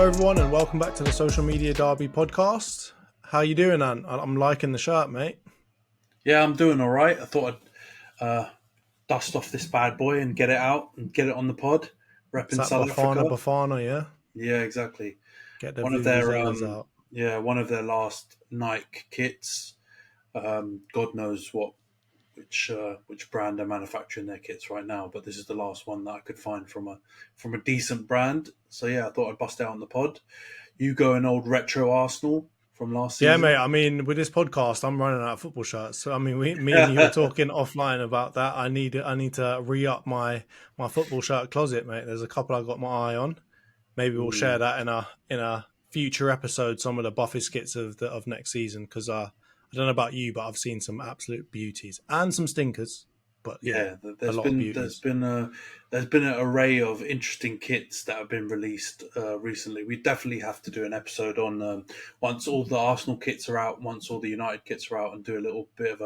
Hello everyone and welcome back to the Social Media Derby podcast. How you doing, Ant? I'm liking the shirt, mate. Yeah, I'm doing all right. I thought I'd dust off this bad boy and get it out and get it on the pod. It's Repping that South Africa. Bafana, yeah? Yeah, exactly. Get the One of their vuvuzelas out. one of their last Nike kits. God knows which brand are manufacturing their kits right now, but this is the last one that I could find from a decent brand. So yeah, I thought I'd bust out on the pod. You go an old retro Arsenal from last Yeah, season. mate. I mean, with this podcast, I'm running out of football shirts. So, I mean, me and you were talking offline about that. I need to re-up my football shirt closet, mate. There's a couple I got my eye on. Maybe we'll share that in a future episode. Some of the buffest kits of next season, because I don't know about you, but I've seen some absolute beauties and some stinkers. But yeah, Yeah, a there's lot of been there's beauties. been a there's been an array of interesting kits that have been released recently. We definitely have to do an episode on once all the Arsenal kits are out, once all the United kits are out, and do a little bit of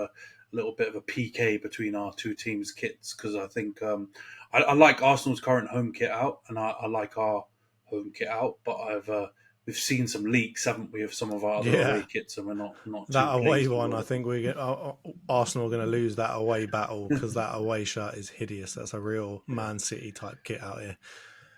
a PK between our two teams' kits, because I think I like Arsenal's current home kit out, and I like our home kit out, but we've seen some leaks, haven't we, of some of our other Yeah, away kits, and we're not too that away pleased with one. all I of them. think we get Arsenal are going to lose that away battle because that away shirt is hideous. That's a real Yeah. Man City type kit out here.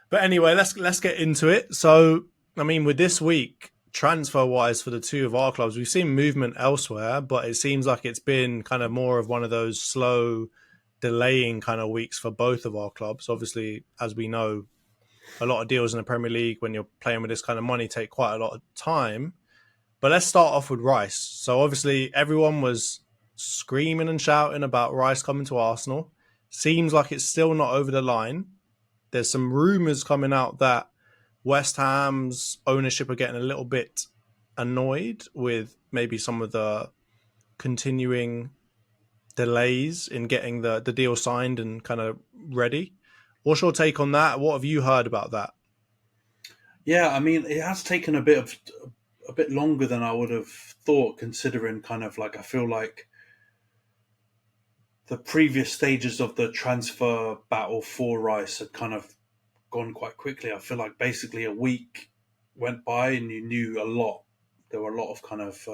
But anyway, let's get into it. So, I mean, with this week, transfer wise for the two of our clubs, we've seen movement elsewhere, but it seems like it's been kind of more of one of those slow, delaying kind of weeks for both of our clubs. Obviously, as we know, a lot of deals in the Premier League when you're playing with this kind of money take quite a lot of time. But let's start off with Rice. So obviously, everyone was screaming and shouting about Rice coming to Arsenal. Seems like it's still not over the line. There's some rumours coming out that West Ham's ownership are getting a little bit annoyed with maybe some of the continuing delays in getting the deal signed and kind of ready. What's your take on that? What have you heard about that? Yeah, I mean, it has taken a bit longer than I would have thought, considering kind of like I feel like the previous stages of the transfer battle for Rice had kind of gone quite quickly. I feel like basically a week went by and you knew a lot. There were a lot of kind of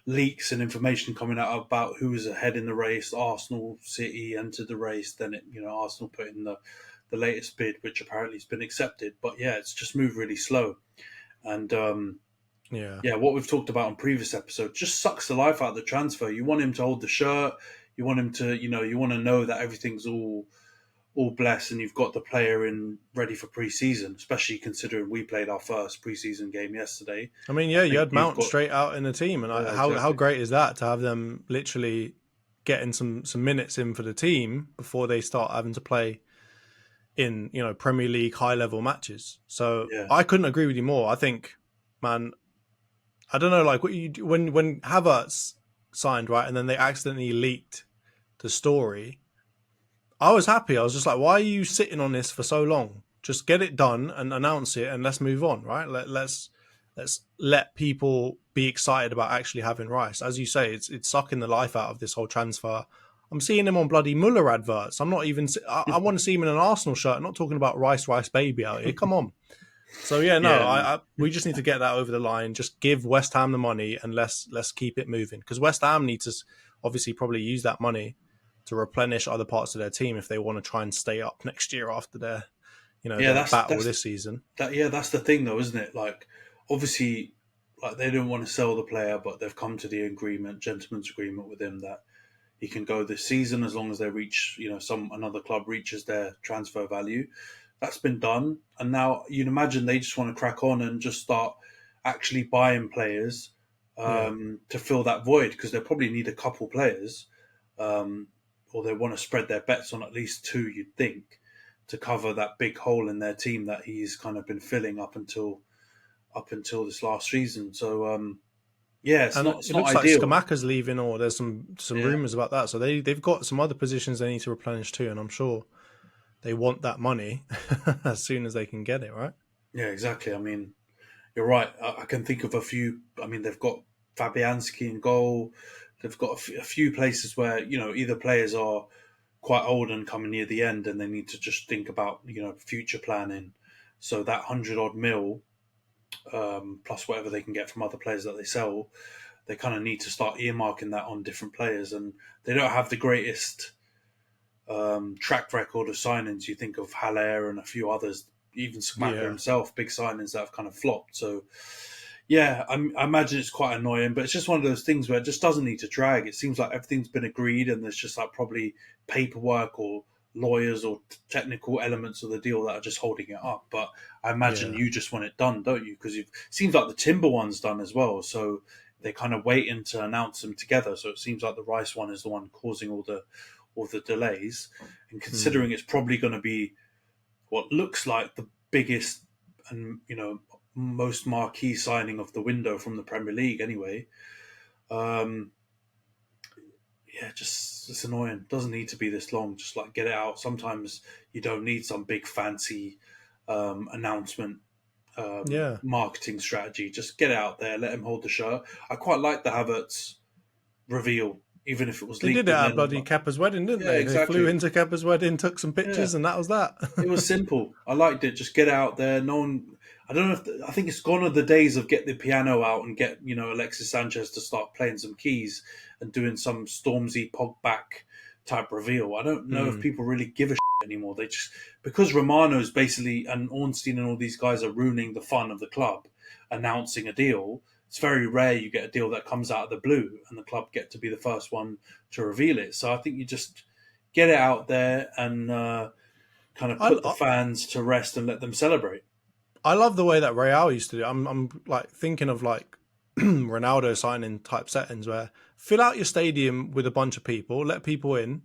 leaks and information coming out about who was ahead in the race. Arsenal, City entered the race. Then Arsenal put in the latest bid, which apparently has been accepted. But yeah, it's just moved really slow. And Yeah. yeah, what we've talked about on previous episodes just sucks the life out of the transfer. You want him to hold the shirt. You want him to, you want to know that everything's all blessed and you've got the player in ready for pre-season, especially considering we played our first pre-season game yesterday. I mean, I yeah, you think had you've Mount got, straight out in the team, and yeah, how exactly. great is that to have them literally getting some minutes in for the team before they start having to play in Premier League high level matches. So Yeah. I couldn't agree with you more. I think, man, I don't know, like when Havertz signed, right, and then they accidentally leaked the story. I was happy. I was just like, why are you sitting on this for so long? Just get it done and announce it, and let's move on, right? Let's let people be excited about actually having Rice. As you say, it's sucking the life out of this whole transfer. I'm seeing him on bloody Muller adverts. I'm not even. I want to see him in an Arsenal shirt. I'm not talking about Rice baby out here. Come on. So yeah, no, Yeah, no. we just need to get that over the line. Just give West Ham the money and let's keep it moving, because West Ham need to obviously probably use that money to replenish other parts of their team if they want to try and stay up next year after their Yeah, their that's battle that's this season. that's the thing though, isn't it? Like, obviously, like they don't want to sell the player, but they've come to the gentleman's agreement with him that he can go this season as long as they reach, another club reaches their transfer value. That's been done, and now you'd imagine they just want to crack on and just start actually buying players Yeah. to fill that void, because they probably need a couple players, um, or they want to spread their bets on at least two. You'd think, to cover that big hole in their team that he's kind of been filling up until this last season. So yeah, it's And not it's it not looks like ideal. Skamaka's leaving, or there's some Yeah. rumors about that. So they've got some other positions they need to replenish too, and I'm sure they want that money as soon as they can get it, right? Yeah, exactly. I mean, you're right. I can think of a few. I mean, they've got Fabianski in goal. They've got a few places where either players are quite old and coming near the end, and they need to just think about future planning. So that 100 odd mil, plus whatever they can get from other players that they sell, they kind of need to start earmarking that on different players. And they don't have the greatest track record of signings. You think of Haller and a few others, even Skamaka Yeah. himself, big signings that have kind of flopped. So, yeah, I imagine it's quite annoying, but it's just one of those things where it just doesn't need to drag. It seems like everything's been agreed, and there's just like probably paperwork or lawyers or technical elements of the deal that are just holding it up. But I imagine Yeah. you just want it done, don't you? Because it seems like the Timber one's done as well. So they're kind of waiting to announce them together. So it seems like the Rice one is the one causing all the delays. And Mm. considering it's probably going to be what looks like the biggest and most marquee signing of the window from the Premier League, anyway. Um, yeah, just it's annoying. Doesn't need to be this long. Just like get it out. Sometimes you don't need some big fancy announcement Yeah. marketing strategy. Just get it out there. Let him hold the shirt. I quite like the Havertz reveal, even if it was They did leaked it and at then bloody Kappa's wedding, didn't yeah, they? They flew exactly. into Kappa's wedding, took some Yeah, pictures, and that was that. it was simple. I liked it. Just get out there. No one. I don't know if I think it's gone are the days of get the piano out and get Alexis Sanchez to start playing some keys and doing some Stormzy Pogback type reveal. I don't know if Mm. people really give a shit anymore. They just because Romano's basically and Ornstein and all these guys are ruining the fun of the club, announcing a deal. It's very rare you get a deal that comes out of the blue and the club get to be the first one to reveal it. So I think you just get it out there and. Kind of I, put the fans to rest and let them celebrate. I love the way that Real used to do it. I'm like thinking of like Ronaldo signing type settings where fill out your stadium with a bunch of people, let people in,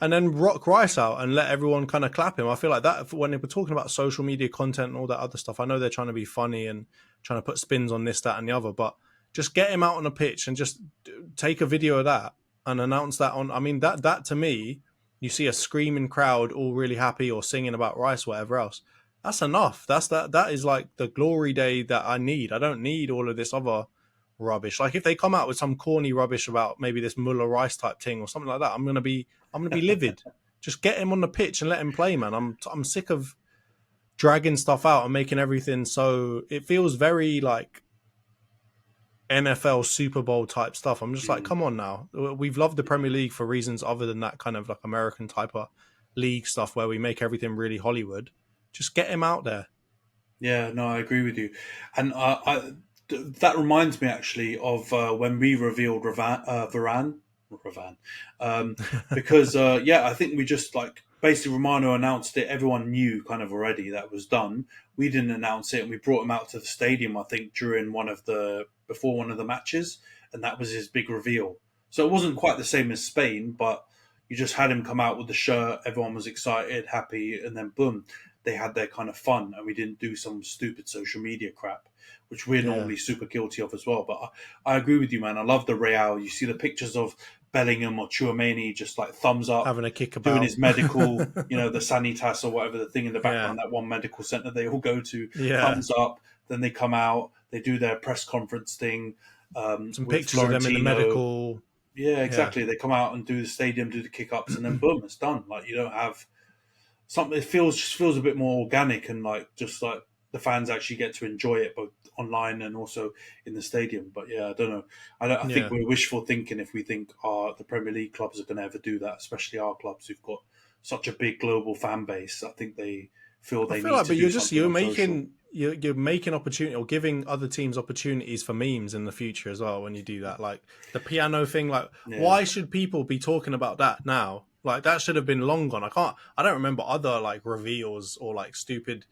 and then rock Rice out and let everyone kind of clap him. I feel like that when they were talking about social media content and all that other stuff, I know they're trying to be funny and trying to put spins on this, that, and the other, but just get him out on a pitch and just take a video of that and announce that on. I mean, that to me, you see a screaming crowd all really happy or singing about Rice, whatever else. That's enough. That is like the glory day that I need. I don't need all of this other rubbish. Like if they come out with some corny rubbish about maybe this Muller Rice type thing or something like that, I'm gonna be livid. Just get him on the pitch and let him play, man. I'm sick of dragging stuff out and making everything so it feels very like NFL Super Bowl type stuff. I'm just like, Mm. come on now. We've loved the Premier League for reasons other than that kind of like American type of league stuff where we make everything really Hollywood. Just get him out there. Yeah, no, I agree with you. And that reminds me actually of when we revealed Varane, because yeah, I think we just like basically Romano announced it. Everyone knew kind of already that was done. We didn't announce it, and we brought him out to the stadium. I think during before one of the matches, and that was his big reveal. So it wasn't quite the same as Spain, but you just had him come out with the shirt. Everyone was excited, happy, and then boom, they had their kind of fun, and we didn't do some stupid social media crap, which we're Yeah. normally super guilty of as well. But I agree with you, man. I love the Real. You see the pictures of Bellingham or Chouameni just like thumbs up, Having a kick doing about. his medical, the Sanitas or whatever the thing in the Yeah. background, that one medical center they all go to, Yeah. thumbs up. Then they come out, they do their press conference thing Some with pictures of them in the Florentino. medical. Yeah, Yeah. exactly. They come out and do the stadium, do the kick ups, and then boom, it's done. Like you don't have something. It feels a bit more organic and like just like the fans actually get to enjoy it both online and also in the stadium. But yeah, I don't know. I think Yeah. we're wishful thinking if we think the Premier League clubs are going to ever do that, especially our clubs who've got such a big global fan base. I think they feel I they feel need like, to but do you're just something you're on social. making you're making opportunity or giving other teams opportunities for memes in the future as well when you do that. Like the piano thing, like Yeah, why should people be talking about that now? Like that should have been long gone. I don't remember other like reveals or like stupid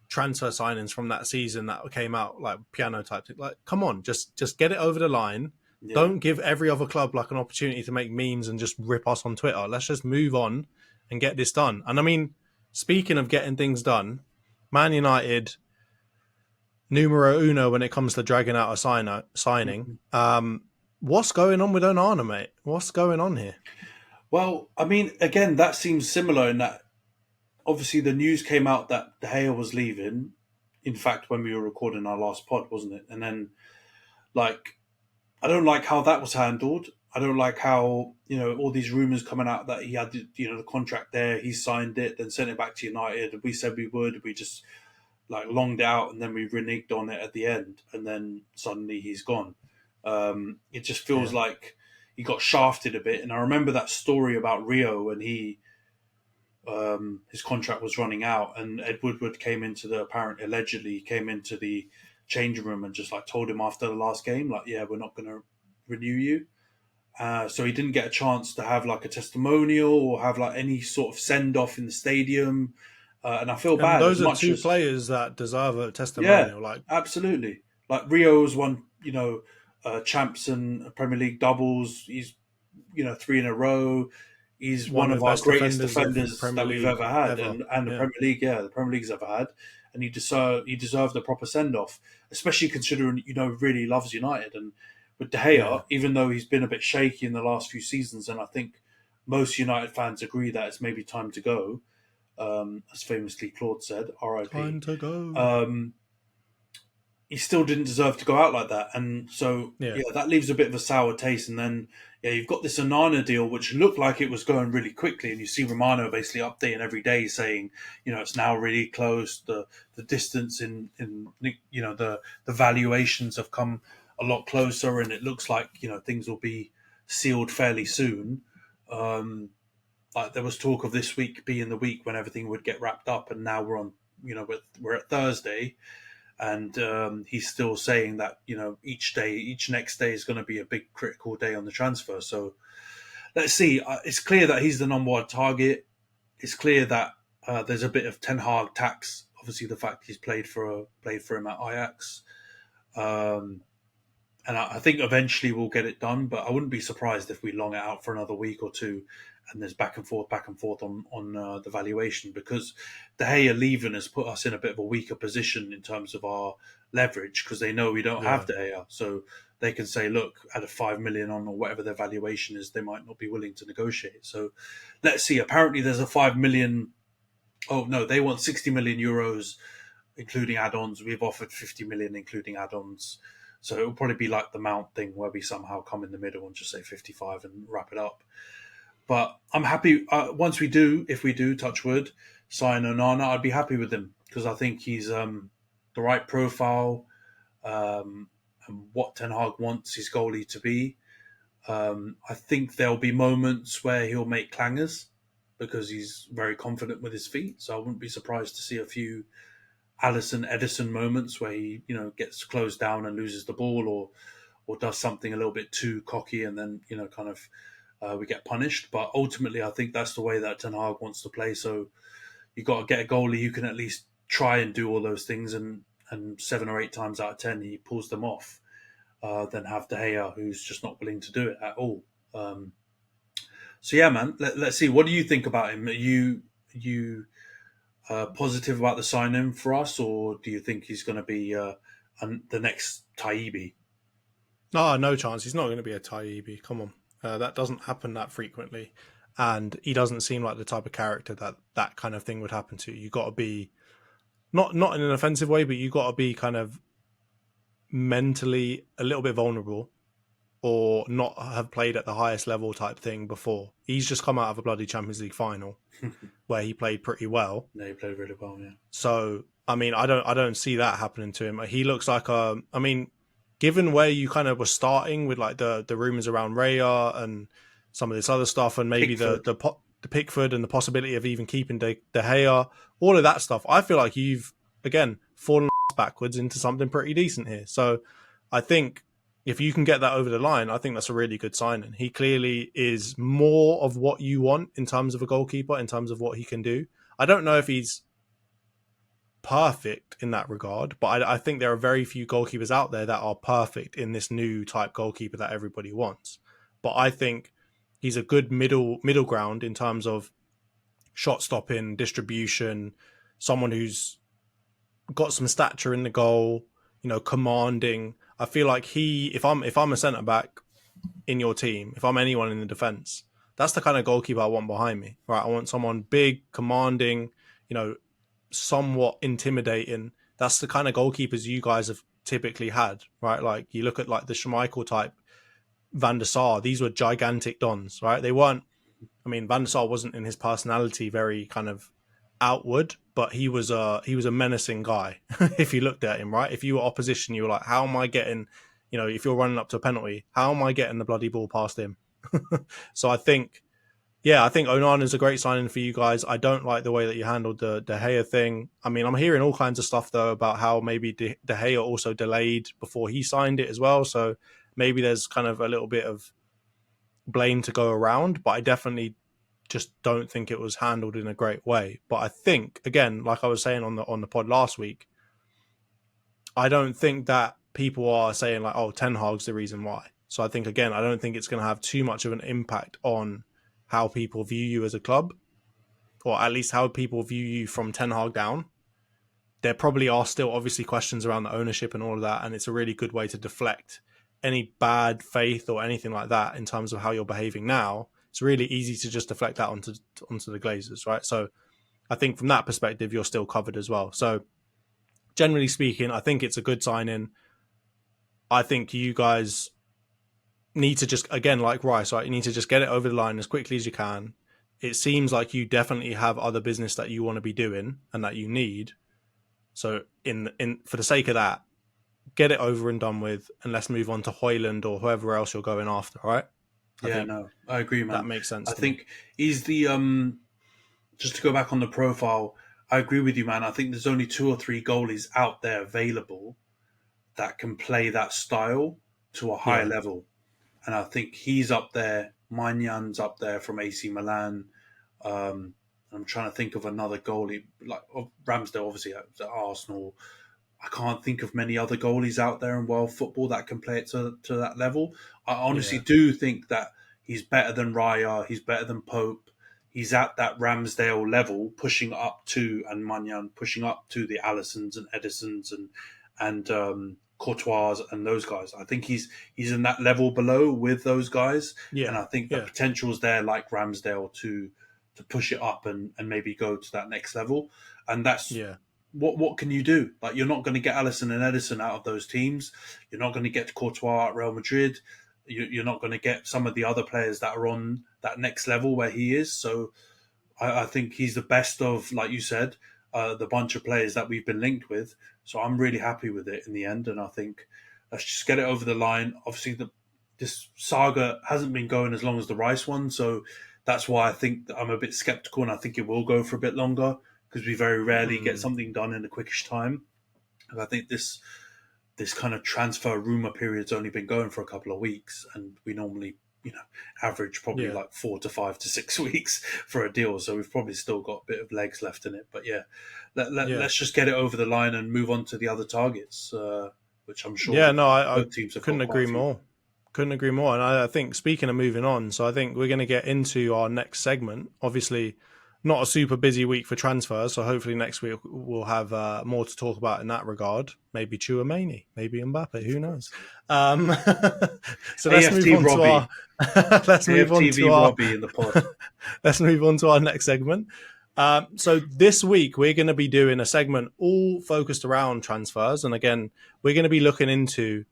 transfer signings from that season that came out like piano type thing. Like, come on, just get it over the line. yeah, Don't give every other club like an opportunity to make memes and just rip us on Twitter. Let's just move on and get this done. And I mean, speaking of getting things done, Man United numero uno when it comes to dragging out a signing. Mhm. What's going on with Onana, mate? What's going on here? Well, I mean, again, that seems similar in that obviously the news came out that De Gea was leaving. In fact, when we were recording our last pod, wasn't it? And then like I don't like how that was handled. I don't like how all these rumors coming out that he had the contract there, he signed it, then sent it back to United. We said we would. We just like longed out, and then we reneged on it at the end, and then suddenly he's gone. It just feels Yeah. like he got shafted a bit. And I remember that story about Rio when his contract was running out, and Ed Woodward came into the allegedly came into the changing room and just like told him after the last game, like, yeah, we're not going to renew you. So he didn't get a chance to have like a testimonial or have like any sort of send off in the stadium. And I feel And bad as those are much two as, players that deserve a yeah, testimonial. Like, absolutely. Like Rio's won, champs and Premier League doubles. He's, 3 in a row. He's one one of of the our best greatest defenders of defenders Premier that we've League ever had, ever. and the Yeah. Premier League, the Premier League's ever had. And he deserved a proper send off, especially considering really loves United. And with De Yeah. Gea, even though he's been a bit shaky in the last few seasons, and I think most United fans agree that it's maybe time to go, as famously Claude said, Time R.I.P. to go. He still didn't deserve to go out like that. And so, Yeah. yeah, that leaves a bit of a sour taste. And then, yeah, you've got this Onana deal, which looked like it was going really quickly. And you see Romano basically updating every day saying, it's now really close. The distance in the valuations have come a lot closer. And it looks like, things will be sealed fairly soon. Like there was talk of this week being the week when everything would get wrapped up. And now we're on, we're at Thursday. And he's still saying that each next day is going to be a big critical day on the transfer. So let's see. It's clear that he's the number one target. It's clear that there's a bit of Ten Hag tax. Obviously, the fact he's played for him at Ajax, and I think eventually we'll get it done. But I wouldn't be surprised if we long it out for another week or two, and there's back and forth on the valuation, because De Gea leaving has put us in a bit of a weaker position in terms of our leverage, because they know we don't Yeah. have De Gea, so they can say, look, at a 5 million on or whatever their valuation is, they might not be willing to negotiate. So let's see. Apparently, there's a 5 million. Oh no, they want 60 million euros including add-ons. We've offered 50 million including add-ons. So it will probably be like the Mount thing where we somehow come in the middle and just say 55 and wrap it up. But I'm happy once we do, if we do, touch wood, sign Onana, I'd be happy with him because I think he's the right profile and what Ten Hag wants his goalie to be. I think there'll be moments where he'll make clangers because he's very confident with his feet. So I wouldn't be surprised to see a few Allison Edison moments where he, gets closed down and loses the ball, or does something a little bit too cocky, and then we get punished. But ultimately, I think that's the way that Ten Hag wants to play. So you got to get a goalie who can at least try and do all those things, and 7 or 8 times out of 10 he pulls them off. Then have De Gea, who's just not willing to do it at all. So yeah, man, let's see. What do you think about him? Are you positive about the signing for us, or do you think he's going to be the next Taibbi? No chance. He's not going to be a Taibbi. Come on. That doesn't happen that frequently. And he doesn't seem like the type of character that kind of thing would happen to. You got to be, not in an offensive way, but you got to be kind of mentally a little bit vulnerable or not have played at the highest level type thing before. He's just come out of a bloody Champions League final where he played pretty well. No, he played really well, yeah. So, I mean, I don't see that happening to him. He looks like given where you kind of were starting with like the rumors around Raya and some of this other stuff, and maybe Pickford. the Pickford and the possibility of even keeping De Gea, all of that stuff, I feel like you've again fallen backwards into something pretty decent here. So I think if you can get that over the line, I think that's a really good signing. He clearly is more of what you want in terms of a goalkeeper, in terms of what he can do. I don't know if he's perfect in that regard, but I think there are very few goalkeepers out there that are perfect in this new type goalkeeper that everybody wants. But I think he's a good middle ground in terms of shot stopping, distribution, someone who's got some stature in the goal, commanding. I feel like if I'm a centre back in your team, if I'm anyone in the defence, that's the kind of goalkeeper I want behind me. Right? I want someone big, commanding, somewhat intimidating. That's the kind of goalkeepers you guys have typically had, right? Like you look at like the Schmeichel type, Van der Sar, these were gigantic dons, right? They weren't, Van der Sar wasn't in his personality very kind of outward, but he was a menacing guy. If you looked at him, right? If you were opposition, you were like, how am I getting, if you're running up to a penalty, how am I getting the bloody ball past him? So I think Onana is a great signing for you guys. I don't like the way that you handled the De Gea thing. I mean, I'm hearing all kinds of stuff though about how maybe De Gea also delayed before he signed it as well. So maybe there's kind of a little bit of blame to go around, but I definitely just don't think it was handled in a great way. But I think, again, like I was saying on the pod last week, I don't think that people are saying like, oh, Ten Hag's the reason why. So I think, again, I don't think it's going to have too much of an impact on how people view you as a club, or at least how people view you from Ten Hag down. There probably are still obviously questions around the ownership and all of that, and it's a really good way to deflect any bad faith or anything like that in terms of how you're behaving now. It's really easy to just deflect that onto the Glazers, right? So I think from that perspective, you're still covered as well. So generally speaking, I think it's a good sign-in. I think you guys need to just, again, like Rice, right? You need to just get it over the line as quickly as you can. It seems like you definitely have other business that you want to be doing and that you need. So in for the sake of that, get it over and done with, and let's move on to Hoyland or whoever else you're going after, right? I agree, man. That makes sense. I think he's the just to go back on the profile. I agree with you, man. I think there's only 2 or 3 goalies out there available that can play that style to a higher level, and I think he's up there. Manyan's up there from AC Milan. I'm trying to think of another goalie like Ramsdale, obviously at Arsenal. I can't think of many other goalies out there in world football that can play it to that level. I honestly do think that he's better than Raya. He's better than Pope. He's at that Ramsdale level, pushing up to, and Manyan pushing up to the Allisons and Edisons and Courtois and those guys. I think he's in that level below with those guys. Yeah. And I think the potential's there, like Ramsdale, to push it up and maybe go to that next level. And that's what can you do? Like, you're not going to get Alisson and Edison out of those teams. You're not going to get Courtois at Real Madrid. You're not going to get some of the other players that are on that next level where he is. So I think he's the best of, like you said, the bunch of players that we've been linked with. So I'm really happy with it in the end. And I think let's just get it over the line. Obviously, this saga hasn't been going as long as the Rice one. So that's why I think that I'm a bit skeptical, and I think it will go for a bit longer, because we very rarely get something done in a quickish time. And I think this kind of transfer rumour period's only been going for a couple of weeks, and we normally, average probably like 4 to 5 to 6 weeks for a deal. So we've probably still got a bit of legs left in it. But let's just get it over the line and move on to the other targets, which I'm sure I couldn't agree more. Couldn't agree more. And I think, speaking of moving on, so I think we're going to get into our next segment. Obviously, not a super busy week for transfers, so hopefully next week we'll have more to talk about in that regard. Maybe Chouameni, maybe Mbappe, who knows? So let's move on to our let's move on to our Robbie in the pod. Let's move on to our next segment. So this week we're going to be doing a segment all focused around transfers, and again we're going to be looking into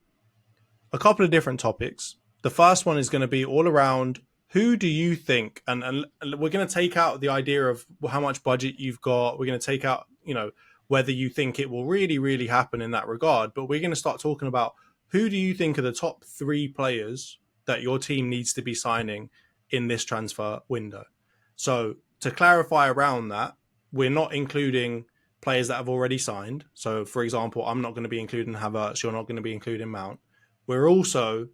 a couple of different topics. The first one is going to be all around, who do you think, and we're going to take out the idea of how much budget you've got. We're going to take out, whether you think it will really, really happen in that regard. But we're going to start talking about, who do you think are the top 3 players that your team needs to be signing in this transfer window? So to clarify around that, we're not including players that have already signed. So, for example, I'm not going to be including Havertz. You're not going to be including Mount. We're also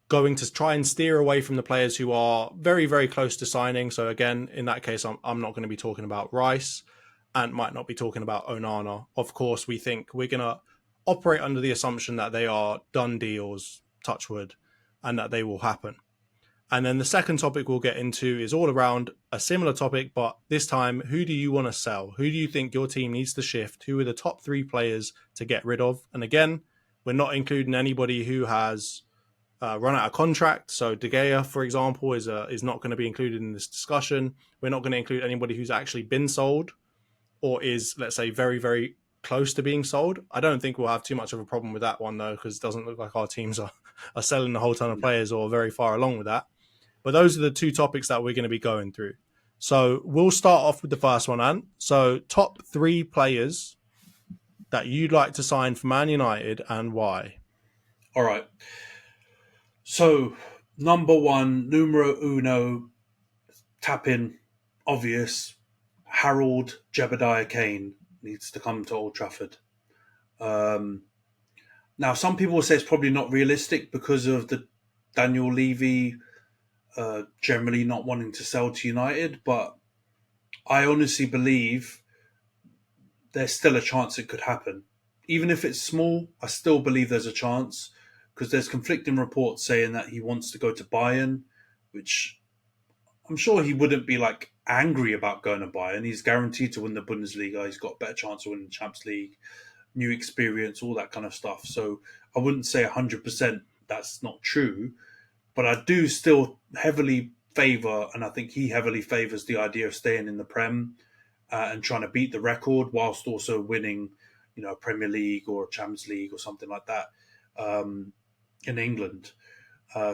going to try and steer away from the players who are very, very close to signing. So again, in that case, I'm not going to be talking about Rice and might not be talking about Onana. Of course, we think we're going to operate under the assumption that they are done deals, touch wood, and that they will happen. And then the second topic we'll get into is all around a similar topic, but this time, who do you want to sell? Who do you think your team needs to shift? Who are the top 3 players to get rid of? And again, we're not including anybody who has run out of contract. So De Gea, for example, is not going to be included in this discussion. We're not going to include anybody who's actually been sold or is, let's say, very, very close to being sold. I don't think we'll have too much of a problem with that one, though, because it doesn't look like our teams are selling a whole ton of players or very far along with that. But those are the 2 topics that we're going to be going through. So we'll start off with the first one, Ant. So top 3 players that you'd like to sign for Man United and why? All right. So number one, numero uno, tap in, obvious. Harold Jebediah Kane needs to come to Old Trafford. Um, Now, some people will say it's probably not realistic because of the Daniel Levy generally not wanting to sell to United, but I honestly believe there's still a chance it could happen. Even if it's small, I still believe there's a chance because there's conflicting reports saying that he wants to go to Bayern, which I'm sure he wouldn't be like angry about going to Bayern. He's guaranteed to win the Bundesliga. He's got a better chance of winning the Champions League, new experience, all that kind of stuff. So I wouldn't say 100% that's not true, but I do still heavily favour, and I think he heavily favours the idea of staying in the Prem and trying to beat the record whilst also winning, a Premier League or a Champions League or something like that in England.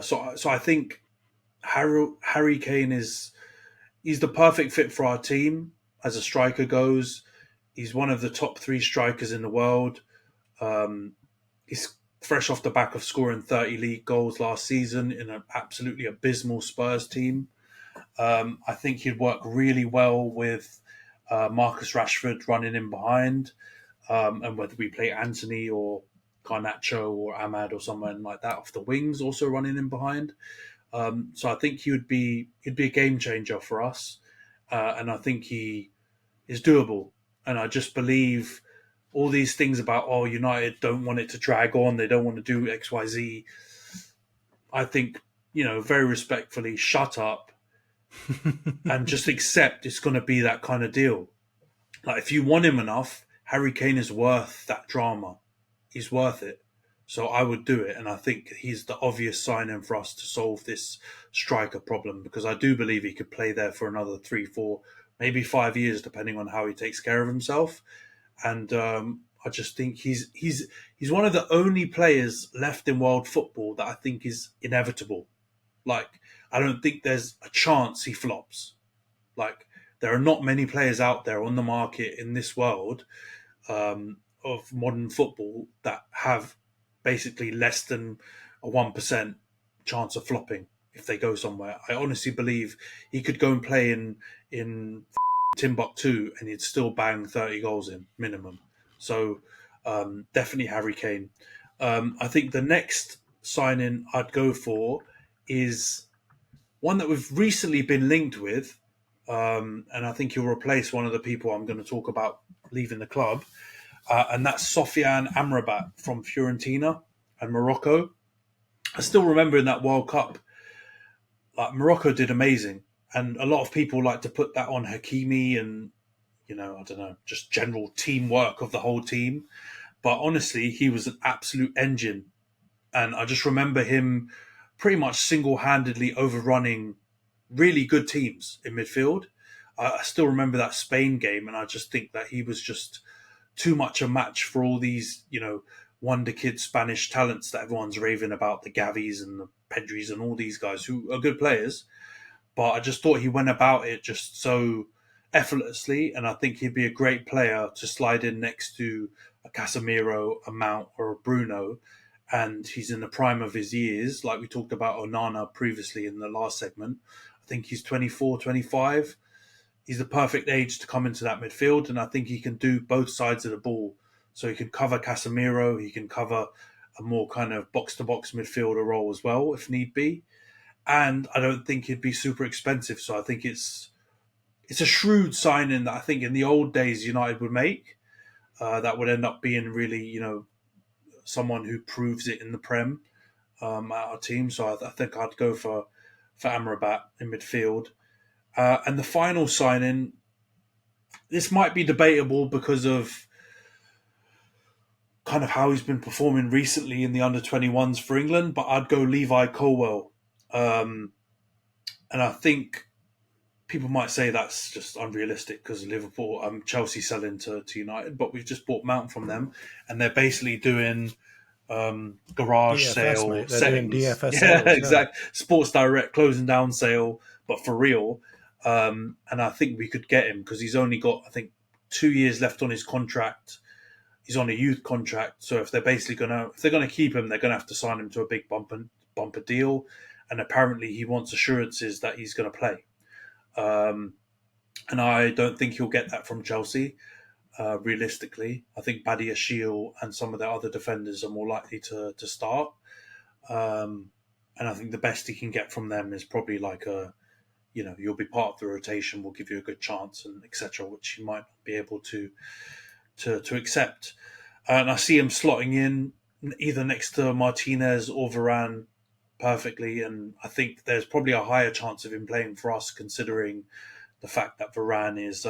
So I think Harry Kane he's the perfect fit for our team as a striker goes. He's one of the top 3 strikers in the world. He's fresh off the back of scoring 30 league goals last season in an absolutely abysmal Spurs team. I think he'd work really well with Marcus Rashford running in behind, and whether we play Antony or Garnacho or Ahmad or someone like that off the wings, also running in behind. So I think he'd be a game changer for us, and I think he is doable. And I just believe all these things about United don't want it to drag on, they don't want to do X Y Z. I think very respectfully, shut up and just accept it's going to be that kind of deal. Like if you want him enough, Harry Kane is worth that drama. He's worth it. So I would do it, and I think he's the obvious sign-in for us to solve this striker problem because I do believe he could play there for another 3, 4, maybe 5 years, depending on how he takes care of himself. And I just think he's one of the only players left in world football that I think is inevitable. Like I don't think there's a chance he flops. Like there are not many players out there on the market in this world of modern football that have basically less than a 1% chance of flopping if they go somewhere. I honestly believe he could go and play in Timbuktu and he'd still bang 30 goals in minimum. So definitely Harry Kane. I think the next signing I'd go for is one that we've recently been linked with, and I think he'll replace one of the people I'm going to talk about leaving the club, and that's Sofiane Amrabat from Fiorentina and Morocco. I still remember in that World Cup, like Morocco did amazing, and a lot of people like to put that on Hakimi and I don't know, just general teamwork of the whole team. But honestly, he was an absolute engine, and I just remember him pretty much single-handedly overrunning really good teams in midfield. I still remember that Spain game, and I just think that he was just too much a match for all these, wonder kid Spanish talents that everyone's raving about, the Gavis and the Pedris and all these guys who are good players. But I just thought he went about it just so effortlessly, and I think he'd be a great player to slide in next to a Casemiro, a Mount, or a Bruno. And he's in the prime of his years, like we talked about Onana previously in the last segment. I think he's 24, 25. He's the perfect age to come into that midfield, and I think he can do both sides of the ball. So he can cover Casemiro, he can cover a more kind of box-to-box midfielder role as well, if need be. And I don't think he'd be super expensive, so I think it's a shrewd signing that I think in the old days United would make. That would end up being really, someone who proves it in the Prem at our team. So I think I'd go for Amrabat in midfield. And the final signing, this might be debatable because of kind of how he's been performing recently in the under-21s for England, but I'd go Levi Colwill. And I think people might say that's just unrealistic because Liverpool, Chelsea selling to United, but we've just bought Mount from them, and they're basically doing garage DFS, sale mate. They're settings. doing DFS yeah, sales, exactly. Sports Direct closing down sale, but for real. And I think we could get him because he's only got, I think, 2 years left on his contract. He's on a youth contract, so if they're gonna keep him, they're gonna have to sign him to a big bumper deal. And apparently, he wants assurances that he's going to play. Um, and I don't think he'll get that from Chelsea. Realistically, I think Badia Shield and some of the other defenders are more likely to start. And I think the best he can get from them is probably like you'll be part of the rotation, we'll give you a good chance, and etc., which he might not be able to accept. And I see him slotting in either next to Martinez or Varane perfectly, and I think there's probably a higher chance of him playing for us, considering the fact that Varane is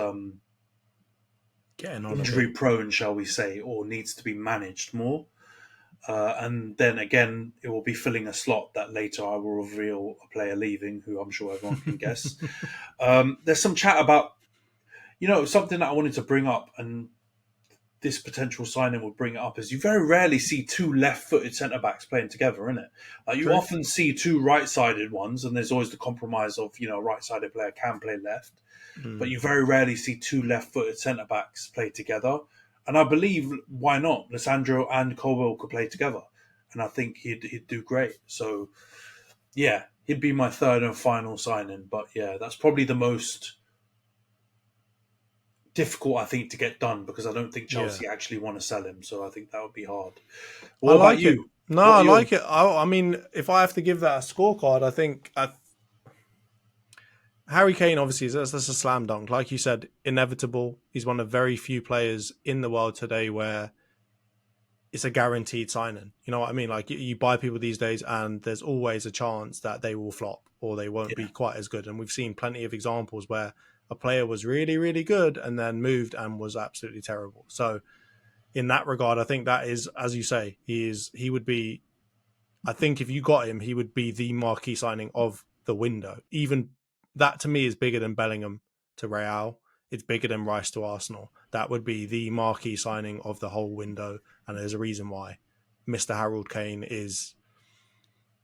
getting on injury prone, shall we say, or needs to be managed more. And then again, it will be filling a slot that later I will reveal a player leaving, who I'm sure everyone can guess. There's some chat about, something that I wanted to bring up, and this potential signing will bring it up, is you very rarely see two left-footed centre-backs playing together, isn't it? You often see two right-sided ones, and there's always the compromise of, a right-sided player can play left. But you very rarely see two left-footed centre-backs play together. And I believe, why not? Lissandro and Colwell could play together. And I think he'd do great. So, yeah, he'd be my third and final signing. But, yeah, that's probably the most difficult, I think, to get done, because I don't think Chelsea actually want to sell him. So I think that would be hard. What about you? No, I like it. I mean, if I have to give that a scorecard, I think Harry Kane, obviously, that's a slam dunk. Like you said, inevitable. He's one of very few players in the world today where it's a guaranteed signing. You know what I mean? Like, you buy people these days and there's always a chance that they will flop or they won't be quite as good. And we've seen plenty of examples where a player was really, really good and then moved and was absolutely terrible. So in that regard, I think that is, as you say, he would be, I think if you got him, he would be the marquee signing of the window. Even that to me is bigger than Bellingham to Real. It's bigger than Rice to Arsenal. That would be the marquee signing of the whole window. And there's a reason why. Mr. Harold Kane is,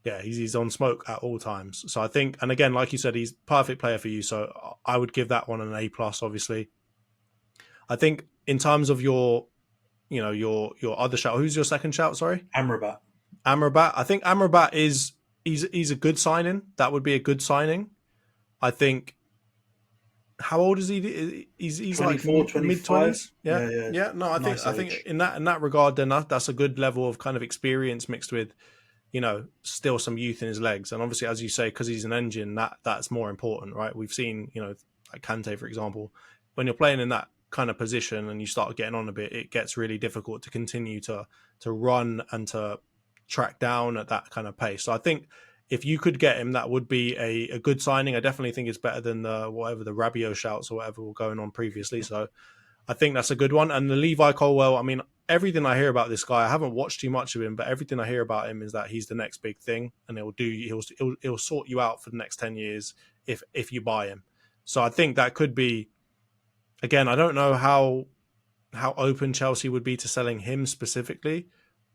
he's on smoke at all times. So I think, and again, like you said, he's perfect player for you. So I would give that one an A+, obviously. I think in terms of your other shout, who's your second shout, sorry? Amrabat. I think Amrabat he's a good signing. That would be a good signing. I think, how old is he? He's 24, like mid-20s. Yeah. No, I nice think in that regard, then that's a good level of kind of experience mixed with, still some youth in his legs. And obviously, as you say, because he's an engine, that's more important, right? We've seen, like Kante, for example, when you're playing in that kind of position and you start getting on a bit, it gets really difficult to continue to run and to track down at that kind of pace. So I think if you could get him, that would be a good signing. I definitely think it's better than the Rabiot shouts or whatever were going on previously. So I think that's a good one. And the Levi Colwell, I mean, everything I hear about this guy, I haven't watched too much of him, but everything I hear about him is that he's the next big thing, and he'll sort you out for the next 10 years if you buy him. So I think that could be, again, I don't know how open Chelsea would be to selling him specifically,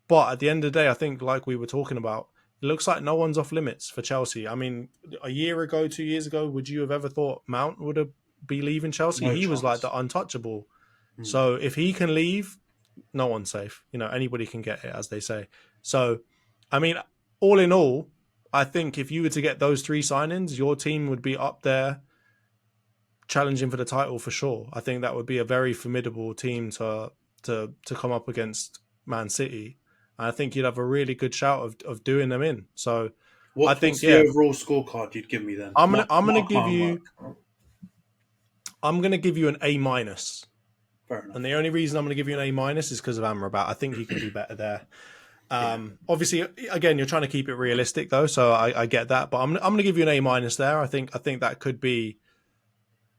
but at the end of the day, I think, like we were talking about, it looks like no one's off limits for Chelsea. I mean, a year ago, 2 years ago, would you have ever thought Mount would be leaving Chelsea? No he chance. was like the untouchable. So if he can leave, no one's safe. Anybody can get it, as they say. So, I mean, all in all, I think if you were to get those three signings, your team would be up there challenging for the title for sure. I think that would be a very formidable team to come up against Man City. And I think you'd have a really good shout of doing them in. So what's the overall scorecard you'd give me then? I'm gonna give you an A-. Fair enough. And the only reason I'm going to give you an A- is because of Amrabat. I think he can do better there. Obviously, again, you're trying to keep it realistic though, so I get that. But I'm going to give you an A- there. I think that could be.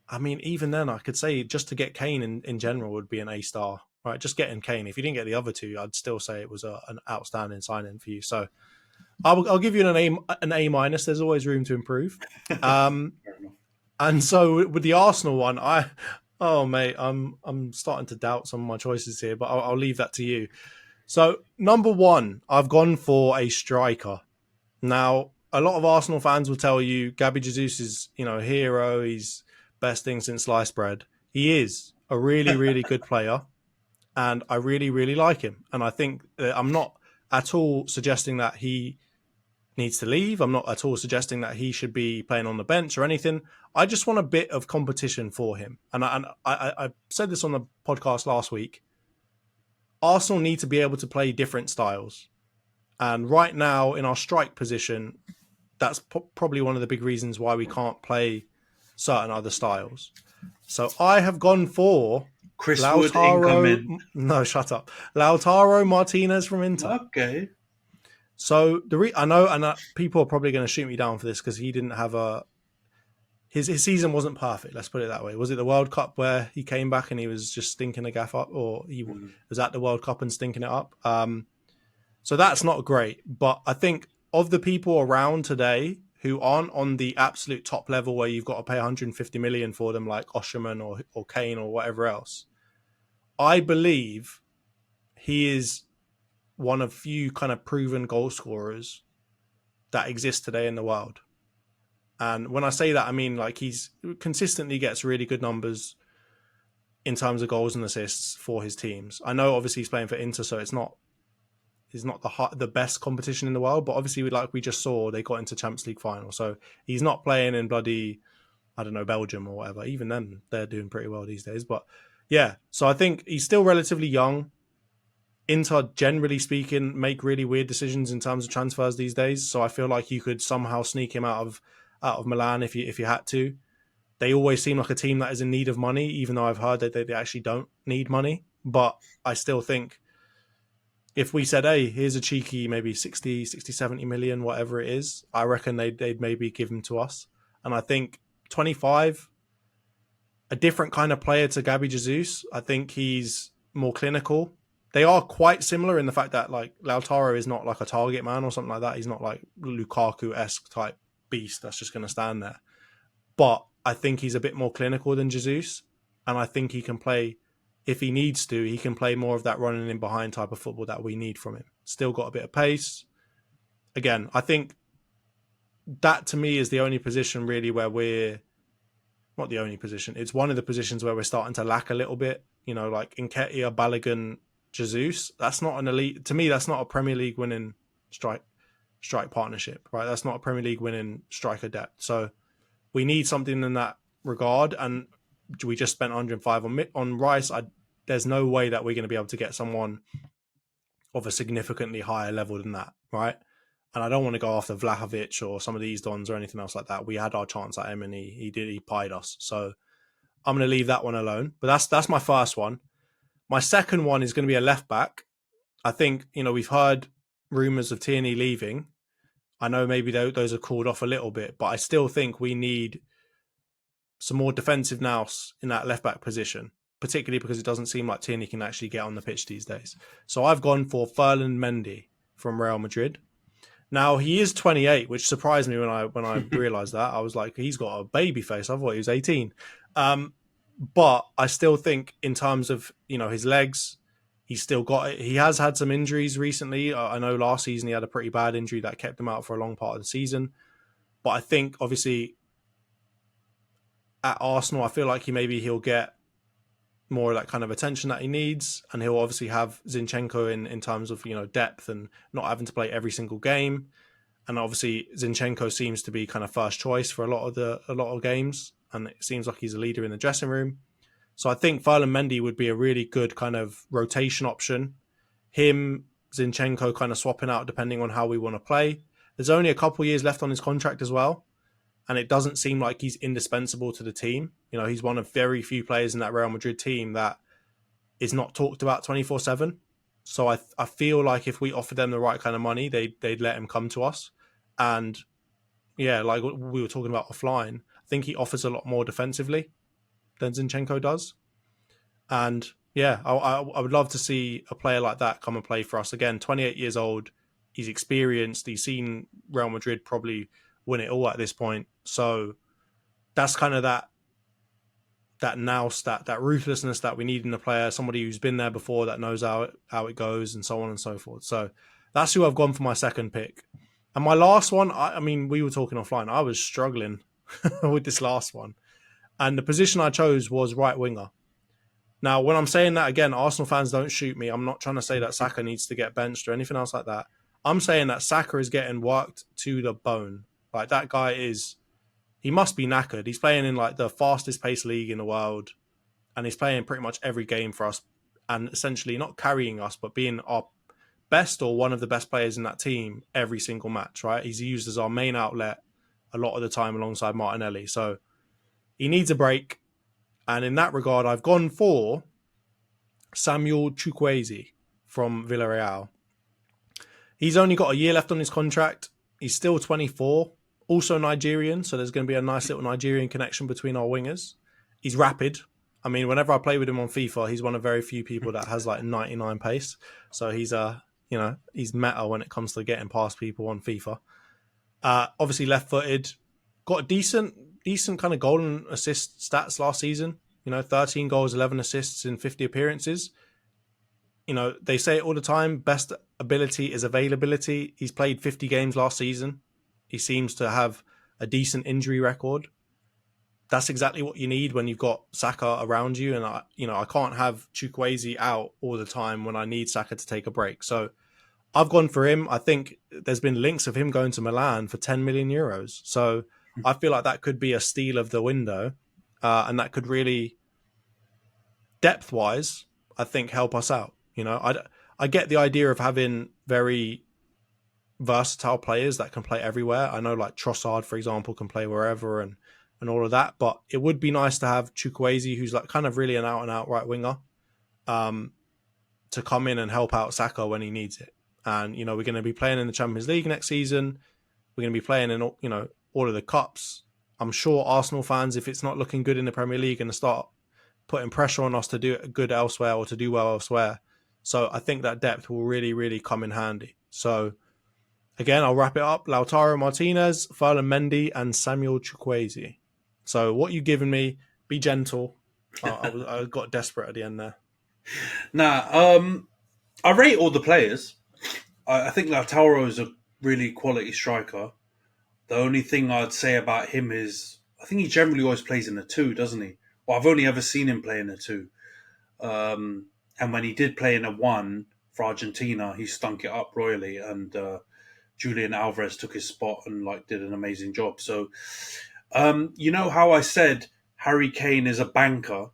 I mean, even then, I could say just to get Kane in general would be an A*, right? Just getting Kane. If you didn't get the other two, I'd still say it was an outstanding signing for you. So I'll give you an A-. There's always room to improve. And so with the Arsenal one, mate, I'm starting to doubt some of my choices here, but I'll leave that to you. So number one, I've gone for a striker. Now, a lot of Arsenal fans will tell you Gabby Jesus is, a hero. He's best thing since sliced bread. He is a really, really good player, and I really, really like him. And I think I'm not at all suggesting that he needs to leave. I'm not at all suggesting that he should be playing on the bench or anything. I just want a bit of competition for him. And I said this on the podcast last week. Arsenal need to be able to play different styles. And right now in our strike position, that's probably one of the big reasons why we can't play certain other styles. So I have gone for Chris Wood incoming. No, shut up. Lautaro Martinez from Inter. Okay. So I know, and people are probably going to shoot me down for this because he didn't have his season wasn't perfect. Let's put it that way. Was it the World Cup where he came back and he was just stinking the gaff up, or he was at the World Cup and stinking it up? So that's not great. But I think of the people around today who aren't on the absolute top level where you've got to pay 150 million for them, like Osherman or Kane or whatever else, I believe he is one of few kind of proven goal scorers that exist today in the world. And when I say that, I mean like he's consistently gets really good numbers in terms of goals and assists for his teams. I know obviously he's playing for Inter, so it's not the best competition in the world, but obviously like we just saw, they got into Champions League final. So he's not playing in bloody, I don't know, Belgium or whatever. Even then, they're doing pretty well these days. But yeah, so I think he's still relatively young. Inter, generally speaking, make really weird decisions in terms of transfers these days. So I feel like you could somehow sneak him out of Milan if you had to. They always seem like a team that is in need of money, even though I've heard that they actually don't need money. But I still think if we said, hey, here's a cheeky maybe 60, 70 million, whatever it is, I reckon they'd maybe give him to us. And I think 25, a different kind of player to Gabby Jesus. I think he's more clinical. They are quite similar in the fact that like Lautaro is not like a target man or something like that. He's not like Lukaku-esque type beast that's just going to stand there. But I think he's a bit more clinical than Jesus. And I think he can play, if he needs to, he can play more of that running in behind type of football that we need from him. Still got a bit of pace. Again, I think that to me is the only position really where we're, not the only position, it's one of the positions where we're starting to lack a little bit. Like Nketiah, Balogun, Jesus, that's not an elite. To me, that's not a Premier League winning strike partnership, right? That's not a Premier League winning striker depth. So we need something in that regard. And we just spent 105 on Rice. There's no way that we're going to be able to get someone of a significantly higher level than that, right? And I don't want to go after Vlahovic or some of these dons or anything else like that. We had our chance at him and he pied us. So I'm going to leave that one alone. But that's my first one. My second one is going to be a left back. I think, we've heard rumours of Tierney leaving. I know maybe those are called off a little bit, but I still think we need some more defensive nous in that left back position, particularly because it doesn't seem like Tierney can actually get on the pitch these days. So I've gone for Ferland Mendy from Real Madrid. Now he is 28, which surprised me when I realised that. I was like, he's got a baby face. I thought he was 18. But I still think in terms of, his legs, he's still got it. He has had some injuries recently. I know last season he had a pretty bad injury that kept him out for a long part of the season. But I think obviously at Arsenal, I feel like he'll get more of that kind of attention that he needs. And he'll obviously have Zinchenko in terms of, depth and not having to play every single game. And obviously Zinchenko seems to be kind of first choice for a lot of games. And it seems like he's a leader in the dressing room. So I think Ferland Mendy would be a really good kind of rotation option. Him, Zinchenko kind of swapping out depending on how we want to play. There's only a couple of years left on his contract as well. And it doesn't seem like he's indispensable to the team. He's one of very few players in that Real Madrid team that is not talked about 24/7. So I feel like if we offered them the right kind of money, they'd let him come to us. And yeah, like we were talking about offline, I think he offers a lot more defensively than Zinchenko does. And yeah, I would love to see a player like that come and play for us. Again, 28 years old, he's experienced, he's seen Real Madrid probably win it all at this point. So that's kind of that nous, that ruthlessness that we need in a player, somebody who's been there before, that knows how it goes and so on and so forth. So that's who I've gone for my second pick. And my last one, I mean, we were talking offline. I was struggling with this last one, and the position I chose was right winger. Now, when I'm saying that again, Arsenal fans don't shoot me. I'm not trying to say that Saka needs to get benched or anything else like that. I'm saying that Saka is getting worked to the bone. Like that guy is, he must be knackered. He's playing in like the fastest paced league in the world, and he's playing pretty much every game for us, and essentially not carrying us, but being our best or one of the best players in that team every single match. Right? He's used as our main outlet a lot of the time alongside Martinelli. So he needs a break. And in that regard, I've gone for Samuel Chukwueze from Villarreal. He's only got a year left on his contract. He's still 24, also Nigerian, so there's going to be a nice little Nigerian connection between our wingers. He's rapid. I mean, whenever I play with him on FIFA, he's one of very few people that has like 99 pace. So he's he's meta when it comes to getting past people on FIFA. Obviously left-footed, got a decent kind of goal and assist stats last season. 13 goals, 11 assists in 50 appearances. They say it all the time, best ability is availability. He's played 50 games last season. He seems to have a decent injury record. That's exactly what you need when you've got Saka around you. And I can't have Chukwueze out all the time when I need Saka to take a break. So I've gone for him. I think there's been links of him going to Milan for 10 million euros. So I feel like that could be a steal of the window. And that could really, depth-wise, I think help us out. I get the idea of having very versatile players that can play everywhere. I know like Trossard, for example, can play wherever and all of that. But it would be nice to have Chukwueze, who's like kind of really an out-and-out right winger, to come in and help out Saka when he needs it. And, we're going to be playing in the Champions League next season. We're going to be playing in, all of the cups. I'm sure Arsenal fans, if it's not looking good in the Premier League, are going to start putting pressure on us to do good elsewhere or to do well elsewhere. So I think that depth will really, really come in handy. So again, I'll wrap it up. Lautaro Martinez, Ferland Mendy, and Samuel Chukwueze. So what you given me, be gentle. I got desperate at the end there. I rate all the players. I think Lautaro is a really quality striker. The only thing I'd say about him is I think he generally always plays in a 2, doesn't he? Well, I've only ever seen him play in a 2. And when he did play in a 1 for Argentina, he stunk it up royally. And Julian Alvarez took his spot and did an amazing job. So, how I said Harry Kane is a banker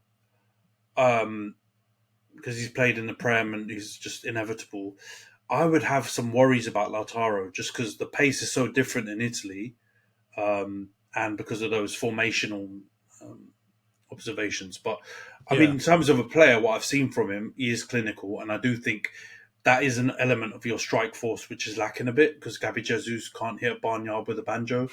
because he's played in the Prem and he's just inevitable. I would have some worries about Lautaro just because the pace is so different in Italy and because of those formational observations. But I mean, in terms of a player, what I've seen from him, he is clinical. And I do think that is an element of your strike force which is lacking a bit because Gabby Jesus can't hit a barnyard with a banjo.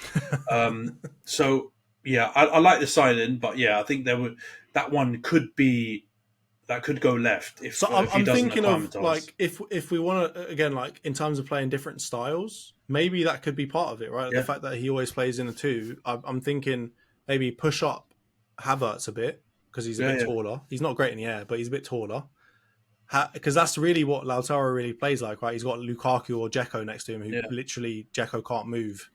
So, yeah, I like the signing. But, yeah, I think that one could go left if I'm thinking of if we want to again in terms of playing different styles, maybe that could be part of it, right? Yeah. The fact that he always plays in a 2, I'm thinking maybe push up Havertz a bit because he's a bit taller. He's not great in the air, but he's a bit taller. Because that's really what Lautaro really plays like, right? He's got Lukaku or Dzeko next to him, who literally Dzeko can't move.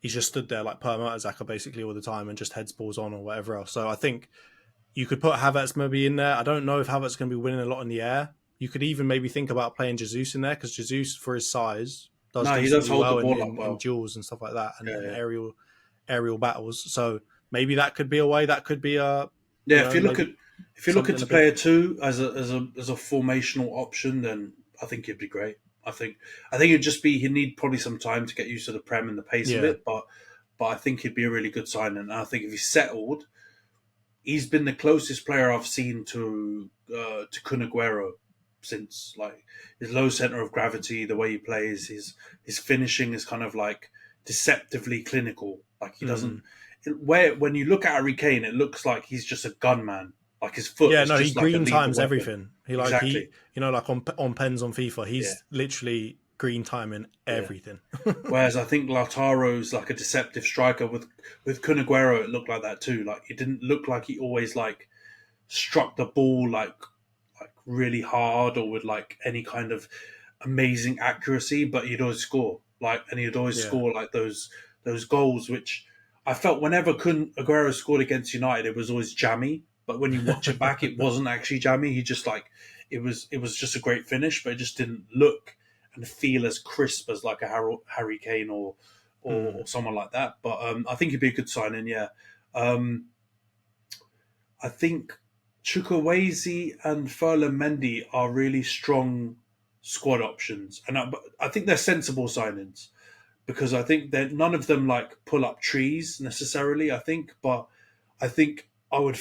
He's just stood there like per Mertesacker basically all the time and just heads balls on or whatever else. So I think you could put Havertz maybe in there. I don't know if Havertz is going to be winning a lot in the air. You could even maybe think about playing Jesus in there because Jesus, for his size, he does hold the ball in duels and stuff like that and aerial battles. So maybe that could be a way. That could be a if you're looking to play a 2 as a formational option, then I think it'd be great. I think it'd just be he'd need probably some time to get used to the Prem and the pace of it, but I think he'd be a really good signing. And I think if he's settled, he's been the closest player I've seen to Kun Aguero since his low center of gravity, the way he plays, his finishing is kind of deceptively clinical. He doesn't. When you look at Harry Kane, it looks like he's just a gunman. His foot. Yeah, no, he green times everything. Exactly. On pens on FIFA, he's literally green timing everything. Whereas I think Lautaro's a deceptive striker. With Kun Aguero, it looked like that too. It didn't look like he always struck the ball really hard or with any kind of amazing accuracy, but he'd always score. and he'd always Yeah. score like those goals, which I felt whenever Aguero scored against United, it was always jammy. But when you watch it back, it wasn't actually jammy. He just it was just a great finish, but it just didn't look and feel as crisp as like a Harry Kane or someone like that. But I think he'd be a good signing. Yeah, um, I think Chukwueze and Ferland Mendy are really strong squad options, and I think they're sensible signings because I think that none of them like pull up trees necessarily. I think, but I think I would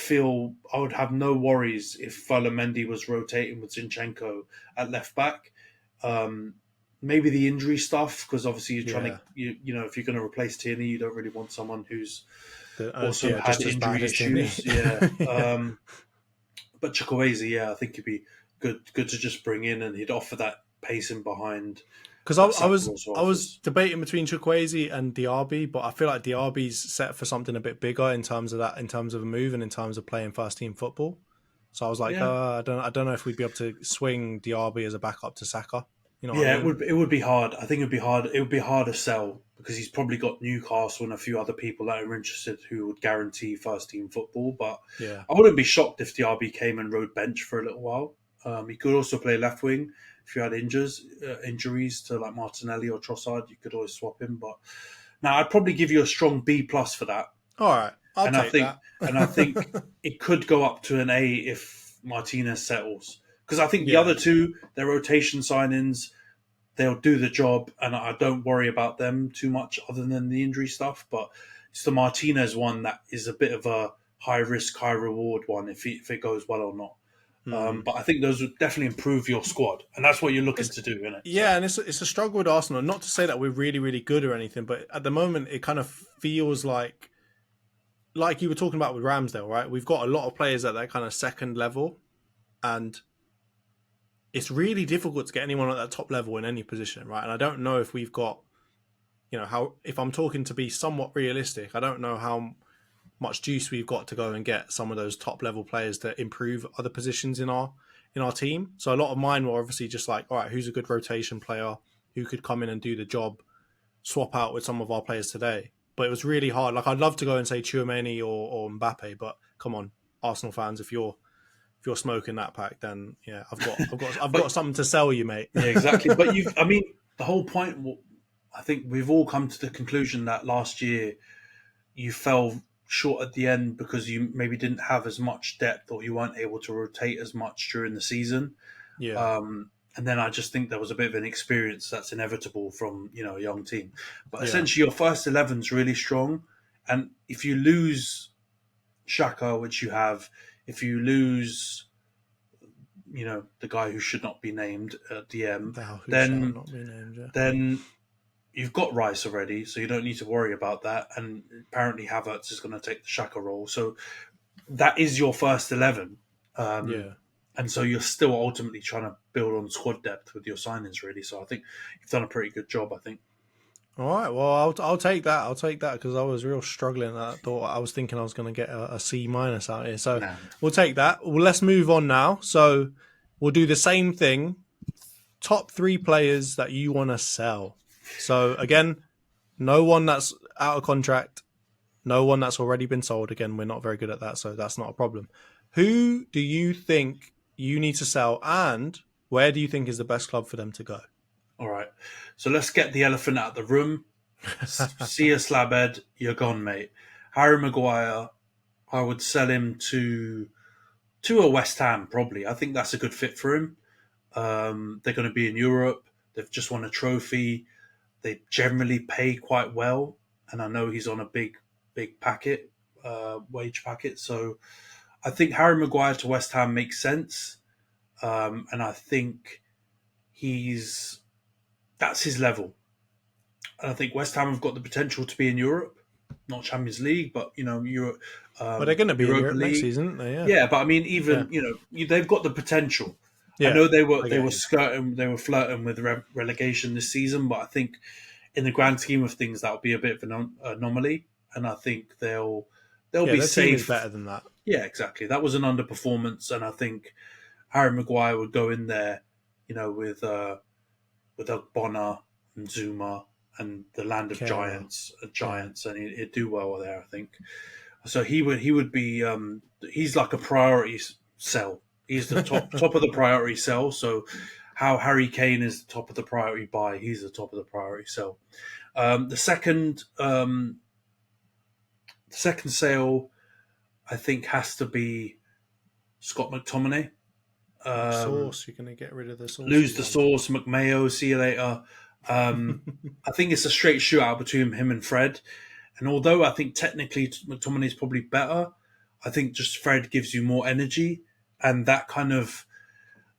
have no worries if Mendy was rotating with Zinchenko at left back. Um, Maybe the injury stuff because obviously you're trying to Yeah. if you're going to replace Tierney, you don't really want someone who's also Yeah, had just as bad injury as Tierney. issues. Yeah. Yeah. But Chukwueze, yeah, I think he'd be good to just bring in, and he'd offer that pacing behind Because that I Saka was also I was offers. debating between Chukwueze and Diaby, but I feel like Diaby's set for something a bit bigger in terms of that, in terms of a move and in terms of playing first team football. So I was like, Yeah, I don't know if we'd be able to swing Diaby as a backup to Saka. You know what I yeah, mean? it would be hard. I think it would be hard. It would be hard to sell because he's probably got Newcastle and a few other people that are interested who would guarantee first team football. But Yeah, I wouldn't be shocked if Diaby came and rode bench for a little while. He could also play left wing if you had injuries to like Martinelli or Trossard. You could always swap him. But now I'd probably give you a strong B plus for that. all right, I'll And I take think that. and I think it could go up to an A if Martinez settles. Because I think the Yeah, other two, their rotation signings, they'll do the job, and I don't worry about them too much, other than the injury stuff. But it's the Martinez one that is a bit of a high risk, high reward one if it goes well or not. Hmm. But I think those would definitely improve your squad, and that's what you're looking It's to do, isn't it? So yeah, and it's a struggle with Arsenal. Not to say that we're really really good or anything, but at the moment it kind of feels like you were talking about with Ramsdale, right? We've got a lot of players at that kind of second level, and it's really difficult to get anyone at that top level in any position, right? And I don't know if we've got, how, if I'm talking to be somewhat realistic, I don't know how much juice we've got to go and get some of those top level players to improve other positions in our team. So a lot of mine were obviously just like, all right, who's a good rotation player who could come in and do the job, swap out with some of our players today. But it was really hard. Like I'd love to go and say Tchouaméni or Mbappe, but come on, Arsenal fans, if you're smoking that pack, then yeah, I've but got something to sell you, mate. yeah, exactly. But I mean, the whole point. I think we've all come to the conclusion that last year you fell short at the end because you maybe didn't have as much depth or you weren't able to rotate as much during the season. Yeah, And then I just think there was a bit of an experience that's inevitable from a young team. But yeah, essentially, your first 11's really strong, and if you lose Shaka, which you have, if you lose the guy who should not be named DM, thou who shalt then not be named. Yeah. then you've got Rice already, so you don't need to worry about that. And apparently Havertz is going to take the Shaka role, so that is your first 11. Um, Yeah. and so you're still ultimately trying to build on squad depth with your signings, really. So I think you've done a pretty good job. I think. All right. Well, I'll take that. I'll take that because I was real struggling. I thought I was thinking I was going to get a C minus out here. So Nah. we'll take that. Well, let's move on now. So we'll do the same thing. Top three players that you want to sell. So again, no one that's out of contract, no one that's already been sold. Again, we're not very good at that, so that's not a problem. Who do you think you need to sell, and where do you think is the best club for them to go? All right. So let's get the elephant out of the room. See a slabhead, you're gone, mate. Harry Maguire, I would sell him to a West Ham probably. I think that's a good fit for him. They're going to be in Europe. They've just won a trophy. They generally pay quite well, and I know he's on a big packet, wage packet. So I think Harry Maguire to West Ham makes sense, and I think he's that's his level. And I think West Ham have got the potential to be in Europe, not Champions League, but Europe, Well, they're going to be in Europa Europe next League. season, aren't they? Yeah, Yeah, but I mean, yeah, even they've got the potential. I yeah. know they were I they get were you. skirting, they were flirting with relegation this season, but I think in the grand scheme of things, that'll be a bit of an anomaly, and I think they'll Yeah, be their team is better safe. than that. Yeah, exactly. That was an underperformance, and I think Harry Maguire would go in there, with Ogbonna and Zuma and the land of Carer. giants, and he'd do well there, I think. So he would be he's like a priority sell. He's the top of the priority sell. So how Harry Kane is the top of the priority buy, he's the top of the priority sell. The second sale, I think, has to be Scott McTominay. Sauce. You're going to get rid of the saucy Lose the one. sauce, McMayo. See you later. I think it's a straight shootout between him and Fred. And although I think technically McTominay is probably better, I think just Fred gives you more energy, and that kind of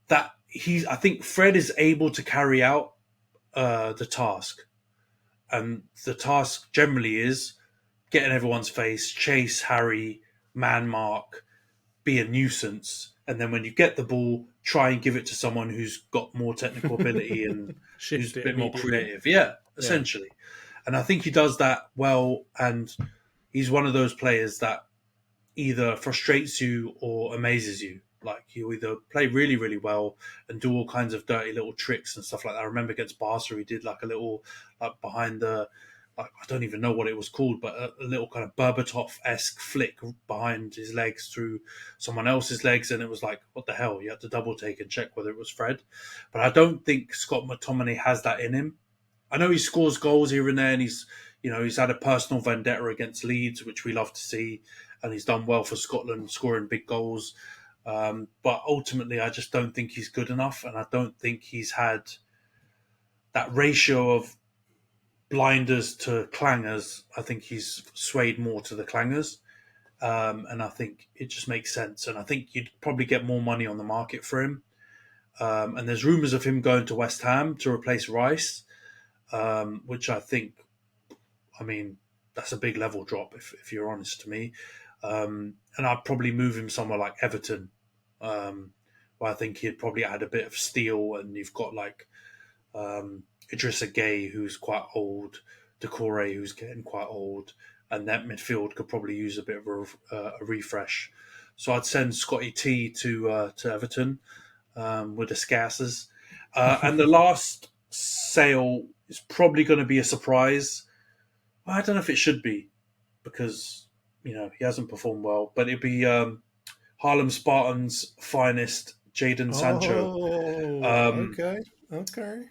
that he's. I think Fred is able to carry out the task, and the task generally is get in everyone's face, chase Harry, man mark, be a nuisance, and then when you get the ball, try and give it to someone who's got more technical ability and who's Shift a it bit more immediately. creative. Yeah, Yeah. essentially. And I think he does that well, and he's one of those players that either frustrates you or amazes you. Like he'll either play really, really well and do all kinds of dirty little tricks and stuff like that. I remember against Barca, he did like a little like behind the like I don't even know what it was called, but a little kind of Berbatov-esque flick behind his legs through someone else's legs, and it was like, what the hell? You had to double take and check whether it was Fred. But I don't think Scott McTominay has that in him. I know he scores goals here and there, and he's had a personal vendetta against Leeds, which we love to see, and he's done well for Scotland, scoring big goals. But ultimately, I just don't think he's good enough, and I don't think he's had that ratio of blinders to clangers. I think he's swayed more to the clangers, and I think it just makes sense. And I think you'd probably get more money on the market for him. And there's rumours of him going to West Ham to replace Rice, which I think, I mean, that's a big level drop if you're honest to me. And I'd probably move him somewhere like Everton, where I think he'd probably add a bit of steel, and you've got like Idrissa Gueye, who's quite old, Decore, who's getting quite old, and that midfield could probably use a bit of a refresh. So I'd send Scotty T to Everton with the Scarsers. And the last sale is probably going to be a surprise. Well, I don't know if it should be because he hasn't performed well, but it'd be Harlem Spartans' finest, Jadon Sancho. Oh, Um, okay. Okay.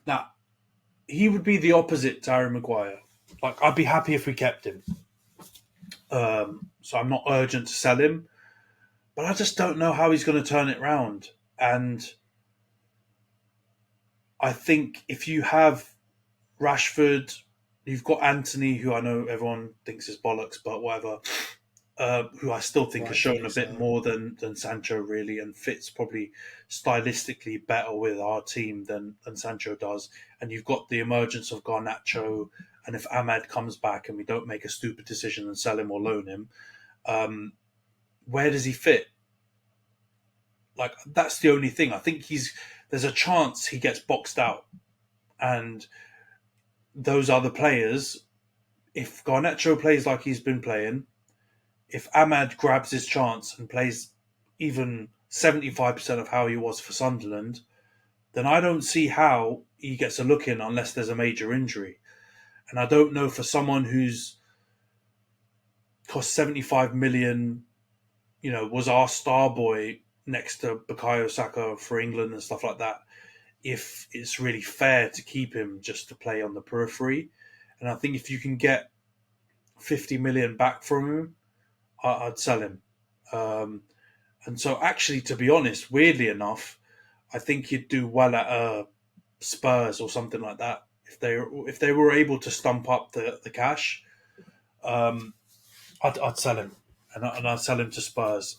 Now he would be the opposite to Harry Maguire. Like I'd be happy if we kept him. So I'm not urgent to sell him, but I just don't know how he's going to turn it round. And I think if you have Rashford, you've got Antony, who I know everyone thinks is bollocks, but whatever. Who I still think has shown Rightfully a bit so. more than Sancho really, and fits probably stylistically better with our team than Sancho does. And you've got the emergence of Garnacho, and if Ahmad comes back and we don't make a stupid decision and sell him or loan him, where does he fit? Like that's the only thing. I think there's a chance he gets boxed out, and those other players, if Garnacho plays like he's been playing, if Ahmad grabs his chance and plays even 75% of how he was for Sunderland, then I don't see how he gets a look in unless there's a major injury. And I don't know, for someone who's cost 75 million, was our star boy next to Bukayo Saka for England and stuff like that, if it's really fair to keep him just to play on the periphery. And I think if you can get 50 million back from him, I'd sell him. And so, actually, to be honest, weirdly enough, I think he'd do well at Spurs or something like that if they were able to stump up the cash. I'd sell him, and I'd sell him to Spurs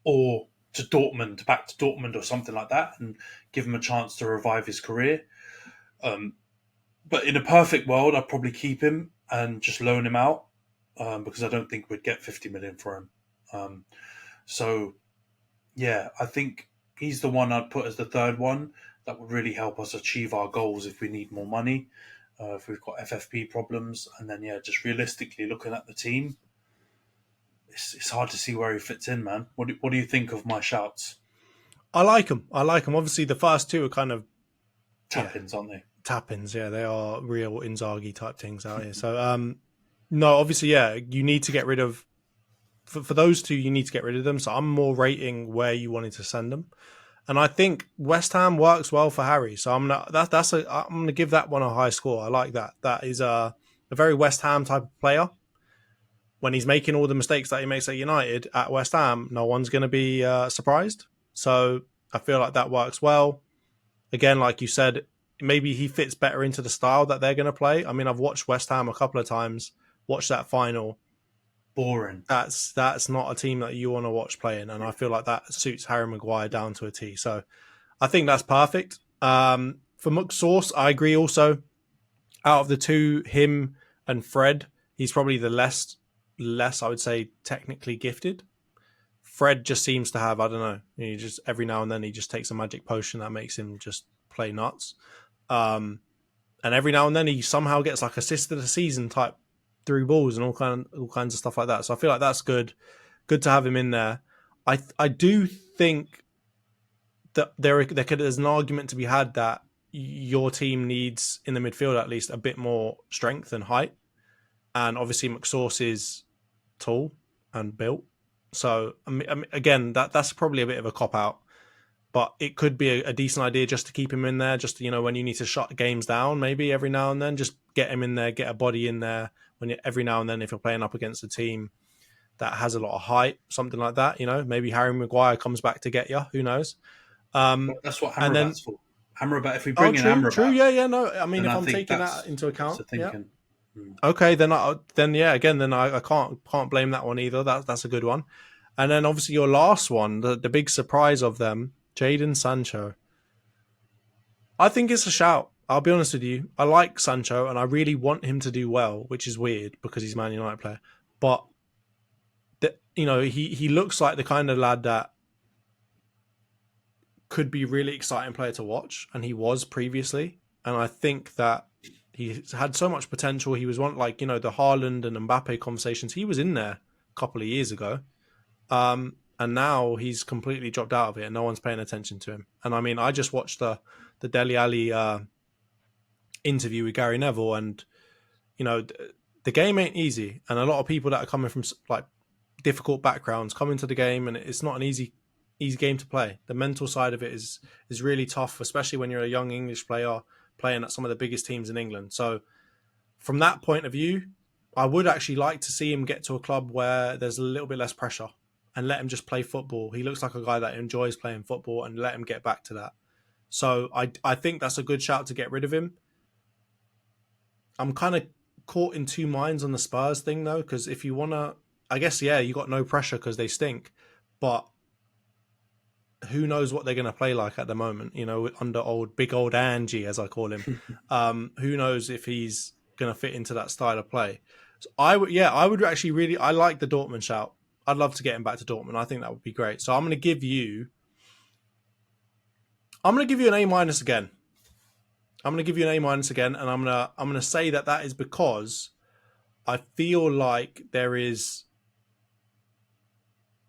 or to Dortmund, back to Dortmund or something like that, and give him a chance to revive his career. But in a perfect world, I'd probably keep him and just loan him out because I don't think we'd get 50 million for him. So, yeah, I think he's the one I'd put as the third one that would really help us achieve our goals if we need more money, if we've got FFP problems. And then, yeah, just realistically looking at the team, it's hard to see where he fits in, man. What do you think of my shouts? I like him. I like him. Obviously, the first two are kind of, yeah, Tap-ins, aren't they? tap-ins. Yeah, they are real Inzaghi type things out here. So no, obviously, yeah, you need to get rid of for those two. You need to get rid of them. So I'm more rating where you wanted to send them, and I think West Ham works well for Harry. So I'm gonna give that one a high score. I like that. That is a very West Ham type of player. When he's making all the mistakes that he makes at United, at West Ham, no one's going to be surprised. So I feel like that works well. Again, like you said, maybe he fits better into the style that they're going to play. I mean, I've watched West Ham a couple of times, watched that final. Boring. That's not a team that you want to watch playing, and I feel like that suits Harry Maguire down to a T. So I think that's perfect. For McSauce, I agree also. Out of the two, him and Fred, he's probably the less, I would say, technically gifted. Fred just seems to have, I don't know, he just every now and then he just takes a magic potion that makes him just play nuts. And every now and then he somehow gets like assist of the season type through balls and all kinds of stuff like that. So I feel like that's good. Good to have him in there. I do think that there's an argument to be had that your team needs in the midfield at least a bit more strength and height. And obviously McSauce is tall and built. So again, that's probably a bit of a cop out, but it could be a decent idea just to keep him in there. Just when you need to shut games down, maybe every now and then, just get him in there, get a body in there. Every now and then, if you're playing up against a team that has a lot of height, something like that, maybe Harry Maguire comes back to get you. Who knows? That's what Amrabat's for. Amrabat, if we Oh, bring in Amrabat, true, yeah, no. I mean, if I I'm think taking that's that into account, yeah. thinking. Okay, then yeah, again, then I can't blame that one either. That's a good one. And then obviously your last one, the big surprise of them, Jadon Sancho. I think it's a shout. I'll be honest with you. I like Sancho and I really want him to do well, which is weird because he's a Man United player. But he looks like the kind of lad that could be really exciting player to watch, and he was previously. And I think that he had so much potential. He was one the Haaland and Mbappe conversations. He was in there a couple of years ago. And now he's completely dropped out of it and no one's paying attention to him. And I mean, I just watched the Dele Alli interview with Gary Neville, and the game ain't easy. And a lot of people that are coming from like difficult backgrounds come into the game, and it's not an easy game to play. The mental side of it is really tough, especially when you're a young English player playing at some of the biggest teams in England. So from that point of view, I would actually like to see him get to a club where there's a little bit less pressure and let him just play football. He looks like a guy that enjoys playing football, and let him get back to that. So I think that's a good shout to get rid of him. I'm kind of caught in two minds on the Spurs thing though, because if you want to, I guess, yeah, you got no pressure because they stink, but who knows what they're going to play like at the moment, under big old Angie, as I call him. Who knows if he's going to fit into that style of play. So I would actually I like the Dortmund shout. I'd love to get him back to Dortmund. I think that would be great. So I'm going to give you an A- again. I'm going to give you an A- again, and I'm going to say that is because I feel like there is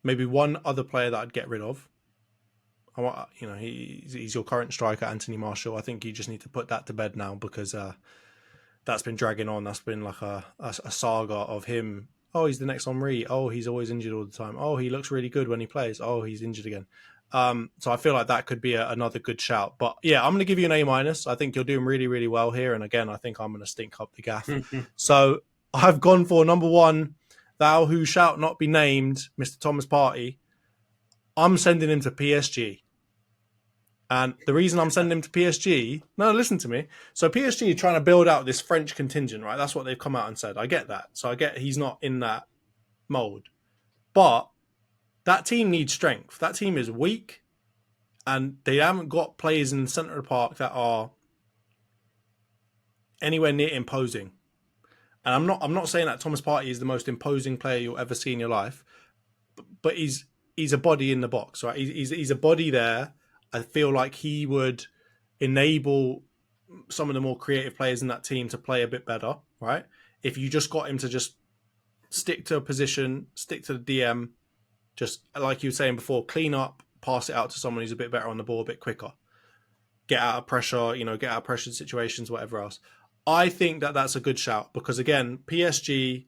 maybe one other player that I'd get rid of. He's your current striker, Anthony Martial. I think you just need to put that to bed now, because that's been dragging on. That's been like a saga of him. Oh, he's the next Henry. Oh, he's always injured all the time. Oh, he looks really good when he plays. Oh, he's injured again. So I feel like that could be another good shout. But yeah, I'm going to give you an A-. I think you're doing really, really well here. And again, I think I'm going to stink up the gaff. So I've gone for number one, thou who shalt not be named, Mr. Thomas Partey. I'm sending him to PSG. And the reason I'm sending him to PSG, no, listen to me. So PSG are trying to build out this French contingent, right? That's what they've come out and said. I get that. So I get he's not in that mold. But that team needs strength. That team is weak, and they haven't got players in the centre of the park that are anywhere near imposing. And I'm not saying that Thomas Partey is the most imposing player you'll ever see in your life, but he's a body in the box, right? He's a body there. I feel like he would enable some of the more creative players in that team to play a bit better, right? If you just got him to just stick to a position, stick to the DM, just like you were saying before, clean up, pass it out to someone who's a bit better on the ball, a bit quicker. get out of pressure, get out of pressure situations, whatever else. I think that that's a good shout because again, PSG,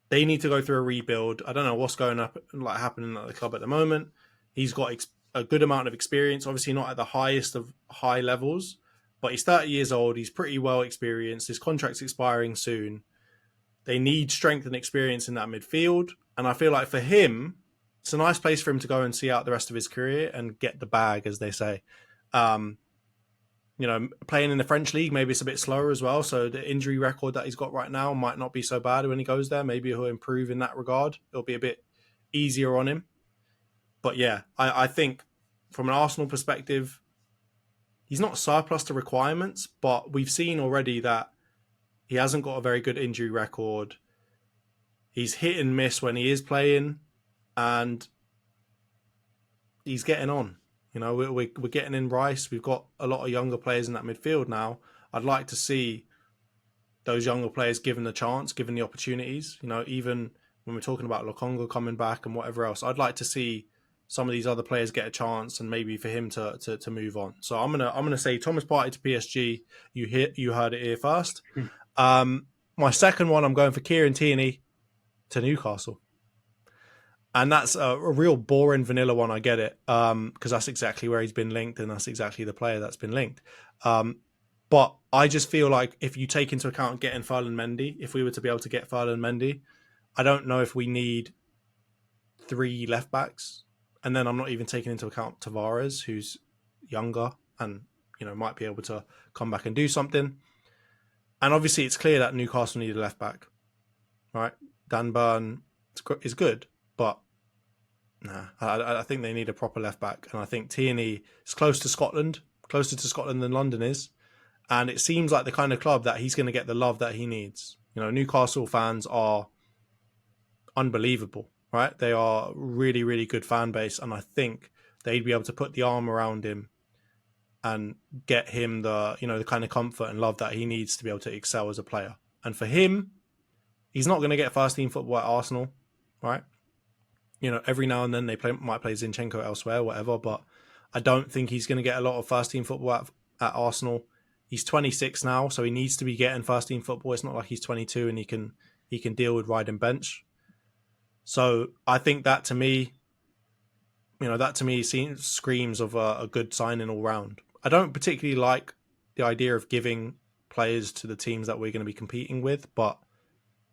they need to go through a rebuild. I don't know what's happening at the club at the moment. He's got a good amount of experience, obviously not at the highest of high levels, but he's 30 years old. He's pretty well experienced. His contract's expiring soon. They need strength and experience in that midfield. And I feel like for him, it's a nice place for him to go and see out the rest of his career and get the bag, as they say. Playing in the French league, maybe it's a bit slower as well. So the injury record that he's got right now might not be so bad when he goes there. Maybe he'll improve in that regard. It'll be a bit easier on him. But yeah, I think from an Arsenal perspective, he's not surplus to requirements, but we've seen already that he hasn't got a very good injury record. He's hit and miss when he is playing, and he's getting on. We're getting in Rice. We've got a lot of younger players in that midfield now. I'd like to see those younger players given the chance, given the opportunities. Even when we're talking about Lokonga coming back and whatever else, I'd like to see some of these other players get a chance and maybe for him to move on. So I'm gonna say Thomas Partey to PSG. You heard it here first. My second one, I'm going for Kieran Tierney to Newcastle. And that's a real boring vanilla one. I get it, because that's exactly where he's been linked, and that's exactly the player that's been linked. But I just feel like if you take into account getting Ferland Mendy, if we were to be able to get Ferland Mendy, I don't know if we need 3 left backs. And then I'm not even taking into account Tavares, who's younger and might be able to come back and do something. And obviously, it's clear that Newcastle need a left back, right? Dan Burn is good. But I think they need a proper left back. And I think Tierney is closer to Scotland than London is. And it seems like the kind of club that he's going to get the love that he needs. Newcastle fans are unbelievable, right? They are really, really good fan base. And I think they'd be able to put the arm around him and get him the kind of comfort and love that he needs to be able to excel as a player. And for him, he's not going to get first team football at Arsenal, right? Every now and then they might play Zinchenko elsewhere, whatever, but I don't think he's going to get a lot of first team football at Arsenal. He's 26 now, so he needs to be getting first team football. It's not like he's 22 and he can deal with riding bench. So I think that to me screams of a good signing all round. I don't particularly like the idea of giving players to the teams that we're going to be competing with, but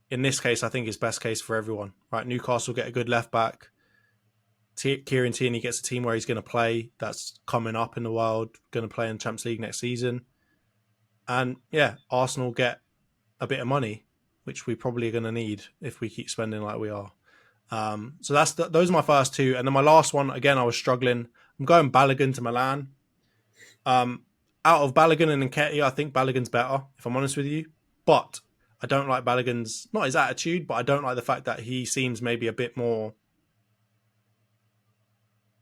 in this case, I think it's best case for everyone. Right? Newcastle get a good left back. Kieran Tierney gets a team where he's going to play that's coming up in the world, going to play in Champions League next season. And yeah, Arsenal get a bit of money, which we probably are going to need if we keep spending like we are. So those are my first 2. And then my last one, again, I was struggling. I'm going Balogun to Milan. Out of Balogun and Nketiah, I think Balogun's better, if I'm honest with you. But I don't like Balogun's, not his attitude, but I don't like the fact that he seems maybe a bit more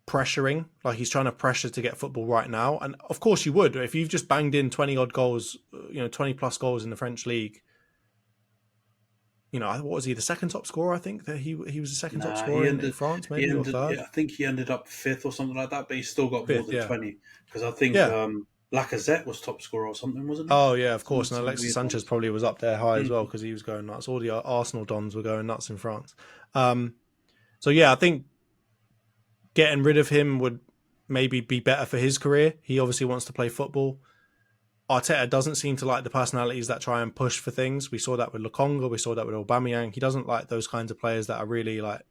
pressuring, like he's trying to pressure to get football right now. And of course you would, if you've just banged in 20 odd goals, 20 plus goals in the French league. What was he, the second top scorer? I think that he was the second top scorer in France, maybe, or third. Yeah, I think he ended up 5th or something like that, but he's still got more than 20. Because I think Lacazette was top scorer or something, wasn't he? Oh, yeah, of course. And Alexis Sanchez probably was up there high as well because he was going nuts. All the Arsenal dons were going nuts in France. So, yeah, I think getting rid of him would maybe be better for his career. He obviously wants to play football. Arteta doesn't seem to like the personalities that try and push for things. We saw that with Lokonga. We saw that with Aubameyang. He doesn't like those kinds of players that are really like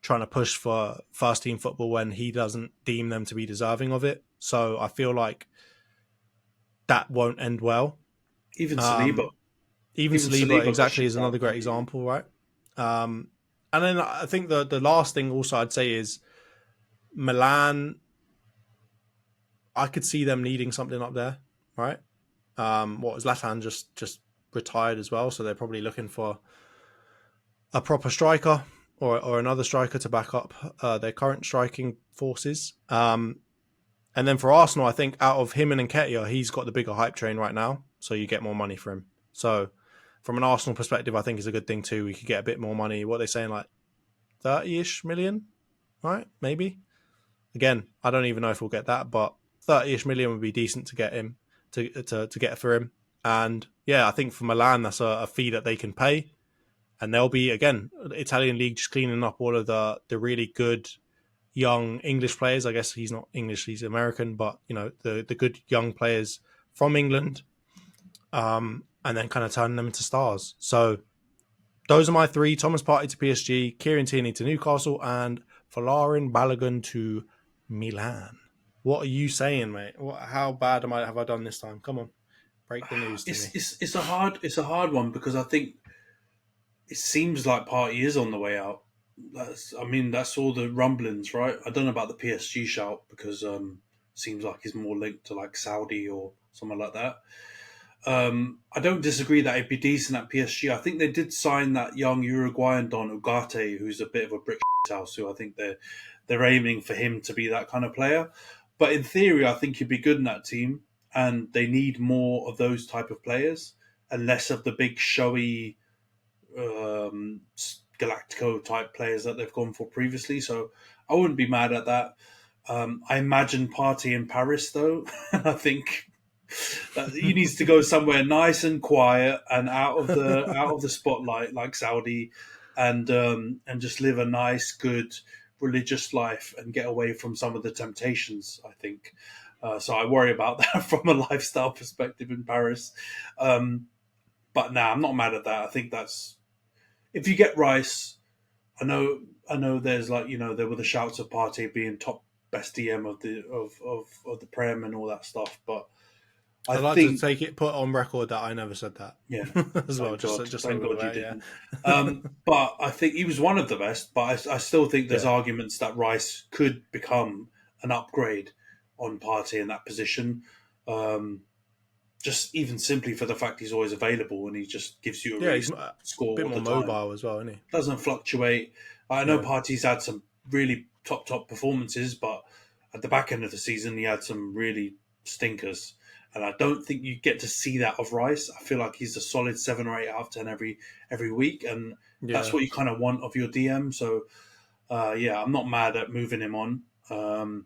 trying to push for first team football when he doesn't deem them to be deserving of it. So I feel like that won't end well. Even Saliba. Even Saliba exactly is another great example, right? And then I think the last thing also I'd say is Milan. I could see them needing something up there, right? Zlatan just retired as well, so they're probably looking for a proper striker or another striker to back up their current striking forces. And then for Arsenal, I think out of him and Nketiah, he's got the bigger hype train right now, so you get more money for him. So from an Arsenal perspective, I think it's a good thing too. We could get a bit more money. What are they saying, like 30-ish million, right? Maybe. Again, I don't even know if we'll get that, but 30-ish million would be decent to get him to get for him. And yeah, I think for Milan, that's a fee that they can pay. And they'll be, again, the Italian league just cleaning up all of the really good young English players. I guess he's not English, he's American, but the good young players from England, and then kind of turning them into stars. So those are my three: Thomas Partey to PSG, Kieran Tierney to Newcastle, and Folarin Balogun to Milan. What are you saying, mate? How bad have I done this time? Come on, break the news to me. It's a hard one, because I think it seems like Partey is on the way out. That's all the rumblings, right? I don't know about the PSG shout, because seems like he's more linked to like Saudi or something like that. I don't disagree that he'd be decent at PSG. I think they did sign that young Uruguayan Don Ugarte, who's a bit of a brick house, who I think they're aiming for him to be that kind of player. But in theory, I think he'd be good in that team, and they need more of those type of players and less of the big showy Galactico type players that they've gone for previously. So I wouldn't be mad at that. I imagine Partey in Paris though. I think that he needs to go somewhere nice and quiet and out of the spotlight, like Saudi, and just live a nice, good religious life and get away from some of the temptations, I think. So I worry about that from a lifestyle perspective in Paris. But I'm not mad at that. I think that's, if you get Rice, I know there's there were the shouts of Partey being top best DM of the Prem and all that stuff, but I'd like to take it put on record that I never said that. Yeah, as well. Just thank God you yeah. didn't. But I think he was one of the best. But I still think there's arguments that Rice could become an upgrade on Partey in that position. Just even simply for the fact he's always available and he just gives you a score. A bit more mobile as well, isn't he? Doesn't fluctuate. I know Partey's had some really top performances, but at the back end of the season he had some really stinkers. And I don't think you get to see that of Rice. I feel like he's a solid 7 or 8 out of 10 every week, and that's what you kind of want of your DM. So, I'm not mad at moving him on.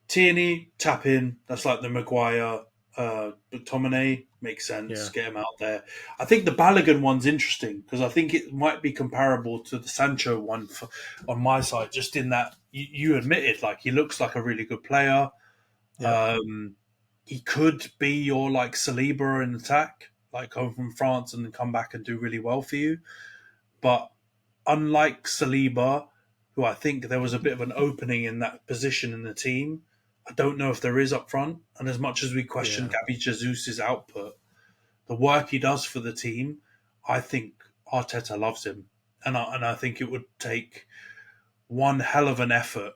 Tierney, tap in. That's like the Maguire, McTominay. Makes sense. Yeah. Get him out there. I think the Balogun one's interesting because I think it might be comparable to the Sancho one on my side, just in that you admitted, like, he looks like a really good player. Yeah. He could be your like Saliba in attack, like come from France and then come back and do really well for you. But unlike Saliba, who I think there was a bit of an opening in that position in the team, I don't know if there is up front. And as much as we question Gabby Jesus' output, the work he does for the team, I think Arteta loves him. And I think it would take one hell of an effort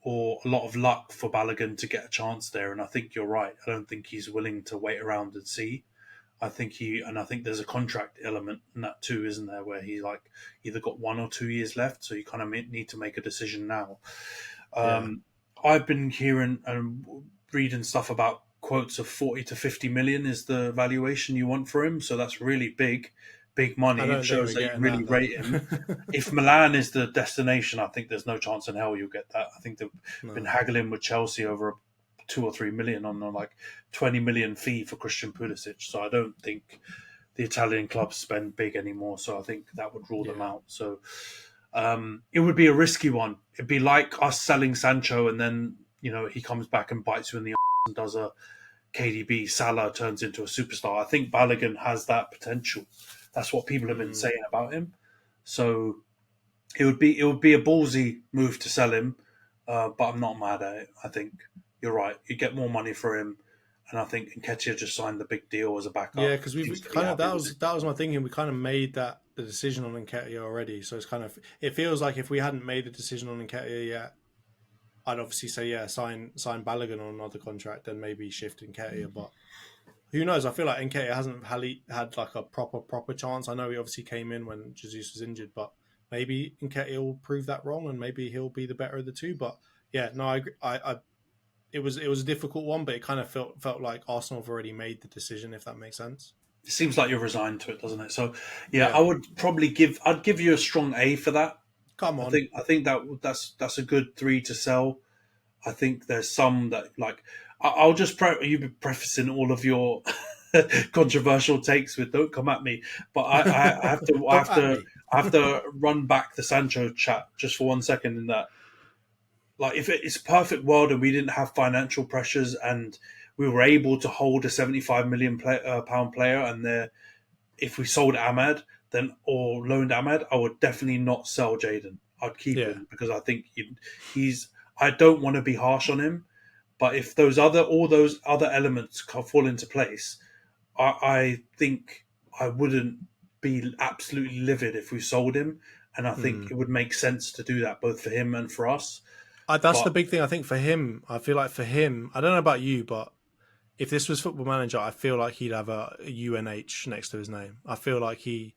or a lot of luck for Balogun to get a chance there. And I think you're right. I don't think he's willing to wait around and see. I think there's a contract element in that too, isn't there? Where he like either got 1 or 2 years left. So you kind of need to make a decision now. I've been hearing and reading stuff about quotes of 40 to 50 million is the valuation you want for him. So that's really big money. It shows that you really rate him. If Milan is the destination, I think there's no chance in hell you'll get that. I think they've been haggling with Chelsea over 2 or 3 million on a like 20 million fee for Christian Pulisic. So I don't think the Italian clubs spend big anymore. So I think that would rule them out. So it would be a risky one. It'd be like us selling Sancho and then, he comes back and bites you in the arse and does a KDB. Salah turns into a superstar. I think Balogun has that potential. That's what people have been saying about him. So it would be a ballsy move to sell him, but I'm not mad at it. I think you're right. You get more money for him, and I think Nketiah just signed the big deal as a backup. Yeah, because we kind of that was my thinking. We kind of made the decision on Nketiah already. So it's kind of, it feels like if we hadn't made the decision on Nketiah yet, I'd obviously say sign Balogun on another contract and maybe shift Nketiah, but. Who knows? I feel like Nketiah hasn't had like a proper chance. I know he obviously came in when Jesus was injured, but maybe Nketiah will prove that wrong, and maybe he'll be the better of the two. But yeah, no, I agree. It was a difficult one, but it kind of felt like Arsenal have already made the decision, if that makes sense. It seems like you're resigned to it, doesn't it? So I would probably I'd give you a strong A for that. Come on, I think that's a good 3 to sell. I think there's some that like I'll just you be prefacing all of your controversial takes with "Don't come at me," but I have to Come at me. I have to run back the Sancho chat just for 1 second. In that, like, if it's a perfect world and we didn't have financial pressures and we were able to hold a 75 million pound player, and if we sold Ahmad then or loaned Ahmad, I would definitely not sell Jaden. I'd keep Yeah. him because I think he's. I don't want to be harsh on him, but if all those other elements fall into place, I think I wouldn't be absolutely livid if we sold him, and I think it would make sense to do that both for him and for us. That's the But big thing. I think for him, I feel like for him, I don't know about you, but if this was Football Manager, I feel like he'd have a UNH next to his name. I feel like he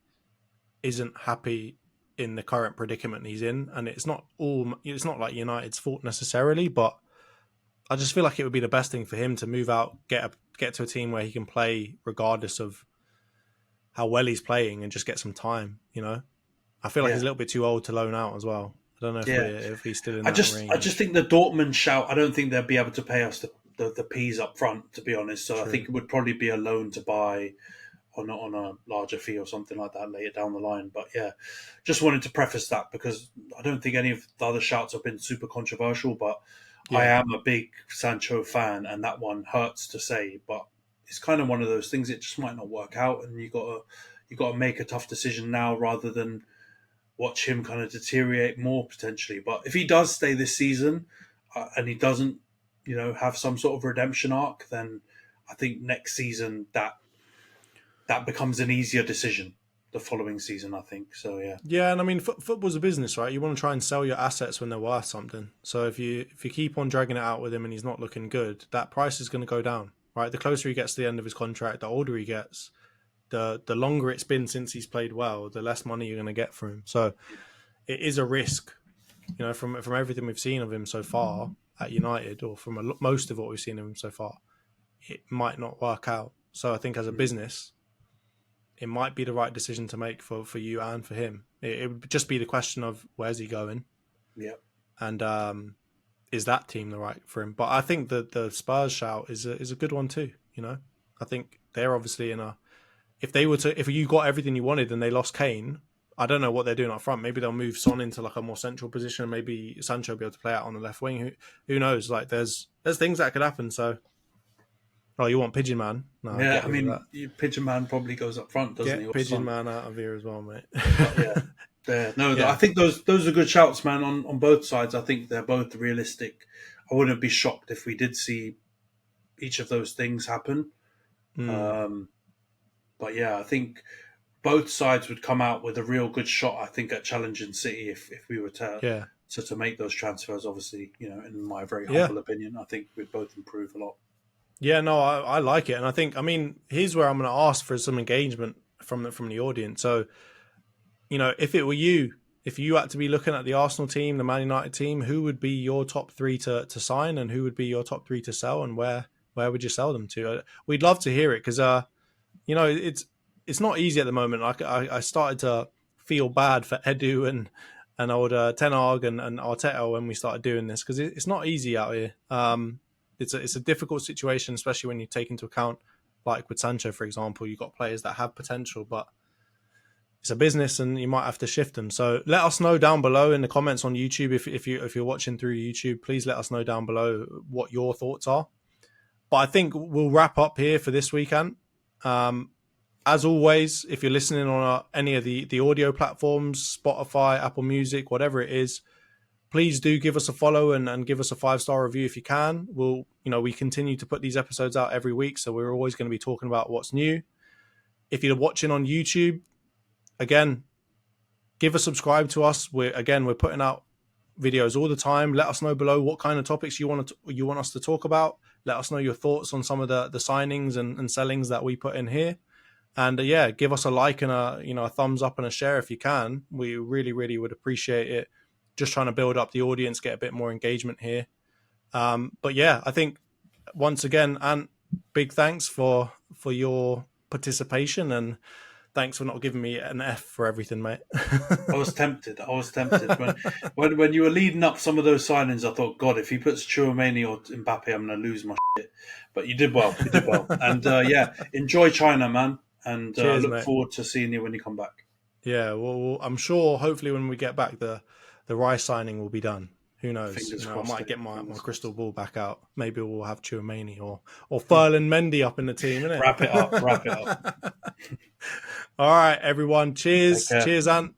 isn't happy in the current predicament he's in, and it's not like United's fault necessarily, but I just feel like it would be the best thing for him to move out, get to a team where he can play regardless of how well he's playing, and just get some time. I feel like he's yeah, a little bit too old to loan out as well. I don't know yeah, if he's still in I that just range. think the Dortmund shout. I don't think they'll be able to pay us the P's up front, to be honest. So I True. think it would probably be a loan to buy on a larger fee or something like that later down the line. But yeah, just wanted to preface that because I don't think any of the other shouts have been super controversial, but I Yeah. am a big Sancho fan, and that one hurts to say, but it's kind of one of those things. It just might not work out, and you got to make a tough decision now rather than watch him kind of deteriorate more potentially. But if he does stay this season and he doesn't, have some sort of redemption arc, then I think next season that becomes an easier decision the following season, I think. So yeah. Yeah, and I mean, football's a business, right? You want to try and sell your assets when they're worth something. So if you keep on dragging it out with him and he's not looking good, that price is going to go down, right? The closer he gets to the end of his contract, the older he gets, the longer it's been since he's played well, the less money you're going to get from him. So it is a risk, from everything we've seen of him so far at United, or from most of what we've seen of him so far, it might not work out. So I think as a business, it might be the right decision to make for you and for him. It would just be the question of where's he going, Yeah. and is that team the right for him? But I think that the Spurs shout is a good one too. I think they're obviously in a. If you got everything you wanted and they lost Kane, I don't know what they're doing up front. Maybe they'll move Son into like a more central position. Maybe Sancho will be able to play out on the left wing. Who knows? Like there's things that could happen. So, you want Pigeon Man? No, Yeah, get I rid of mean, that. Pigeon Man probably goes up front, doesn't he? Get Or Pigeon Son. Man out of here as well, mate. But yeah, no, I Yeah. think those are good shouts, man. On both sides, I think they're both realistic. I wouldn't be shocked if we did see each of those things happen. Mm, Um, but yeah, I think both sides would come out with a real good shot. I think at challenging City if we were yeah. to make those transfers. Obviously, in my very Yeah. humble opinion, I think we'd both improve a lot. Yeah, no, I like it. And I mean, here's where I'm going to ask for some engagement from the audience. So, if it were you, if you had to be looking at the Arsenal team, the Man United team, who would be your top three to sign, and who would be your top three to sell, and where would you sell them to? We'd love to hear it because it's not easy at the moment. I started to feel bad for Edu and old Ten Hag and Arteta when we started doing this because it's not easy out here. It's a difficult situation, especially when you take into account, like with Sancho, for example, you've got players that have potential, but it's a business and you might have to shift them. So let us know down below in the comments on YouTube if you're watching through YouTube. Please let us know down below what your thoughts are. But I think we'll wrap up here for this weekend. As always, if you're listening on any of the audio platforms, Spotify, Apple Music, whatever it is, please do give us a follow and give us a 5-star review if you can. We continue to put these episodes out every week, so we're always going to be talking about what's new. If you're watching on YouTube, again, give a subscribe to us. We're putting out videos all the time. Let us know below what kind of topics you want us to talk about. Let us know your thoughts on some of the signings and sellings that we put in here. And give us a like and a thumbs up and a share if you can. We really, really would appreciate it. Just trying to build up the audience, get a bit more engagement here. But yeah, I think once again, Ant, big thanks for your participation, and thanks for not giving me an F for everything, mate. I was tempted. When you were leading up some of those signings, I thought, God, if he puts Chouameni or Mbappe, I'm going to lose my shit. But you did well. You did well. And enjoy China, man. And Cheers, look mate. forward to seeing you when you come back. Yeah, well, I'm sure. Hopefully, when we get back, the Rice signing will be done. Who knows? Fingers I crossed. might get my crystal ball back out. Maybe we'll have Chouameni or Ferland Mendy up in the team, innit? Wrap it up. All right, everyone. Cheers. Cheers, Ant.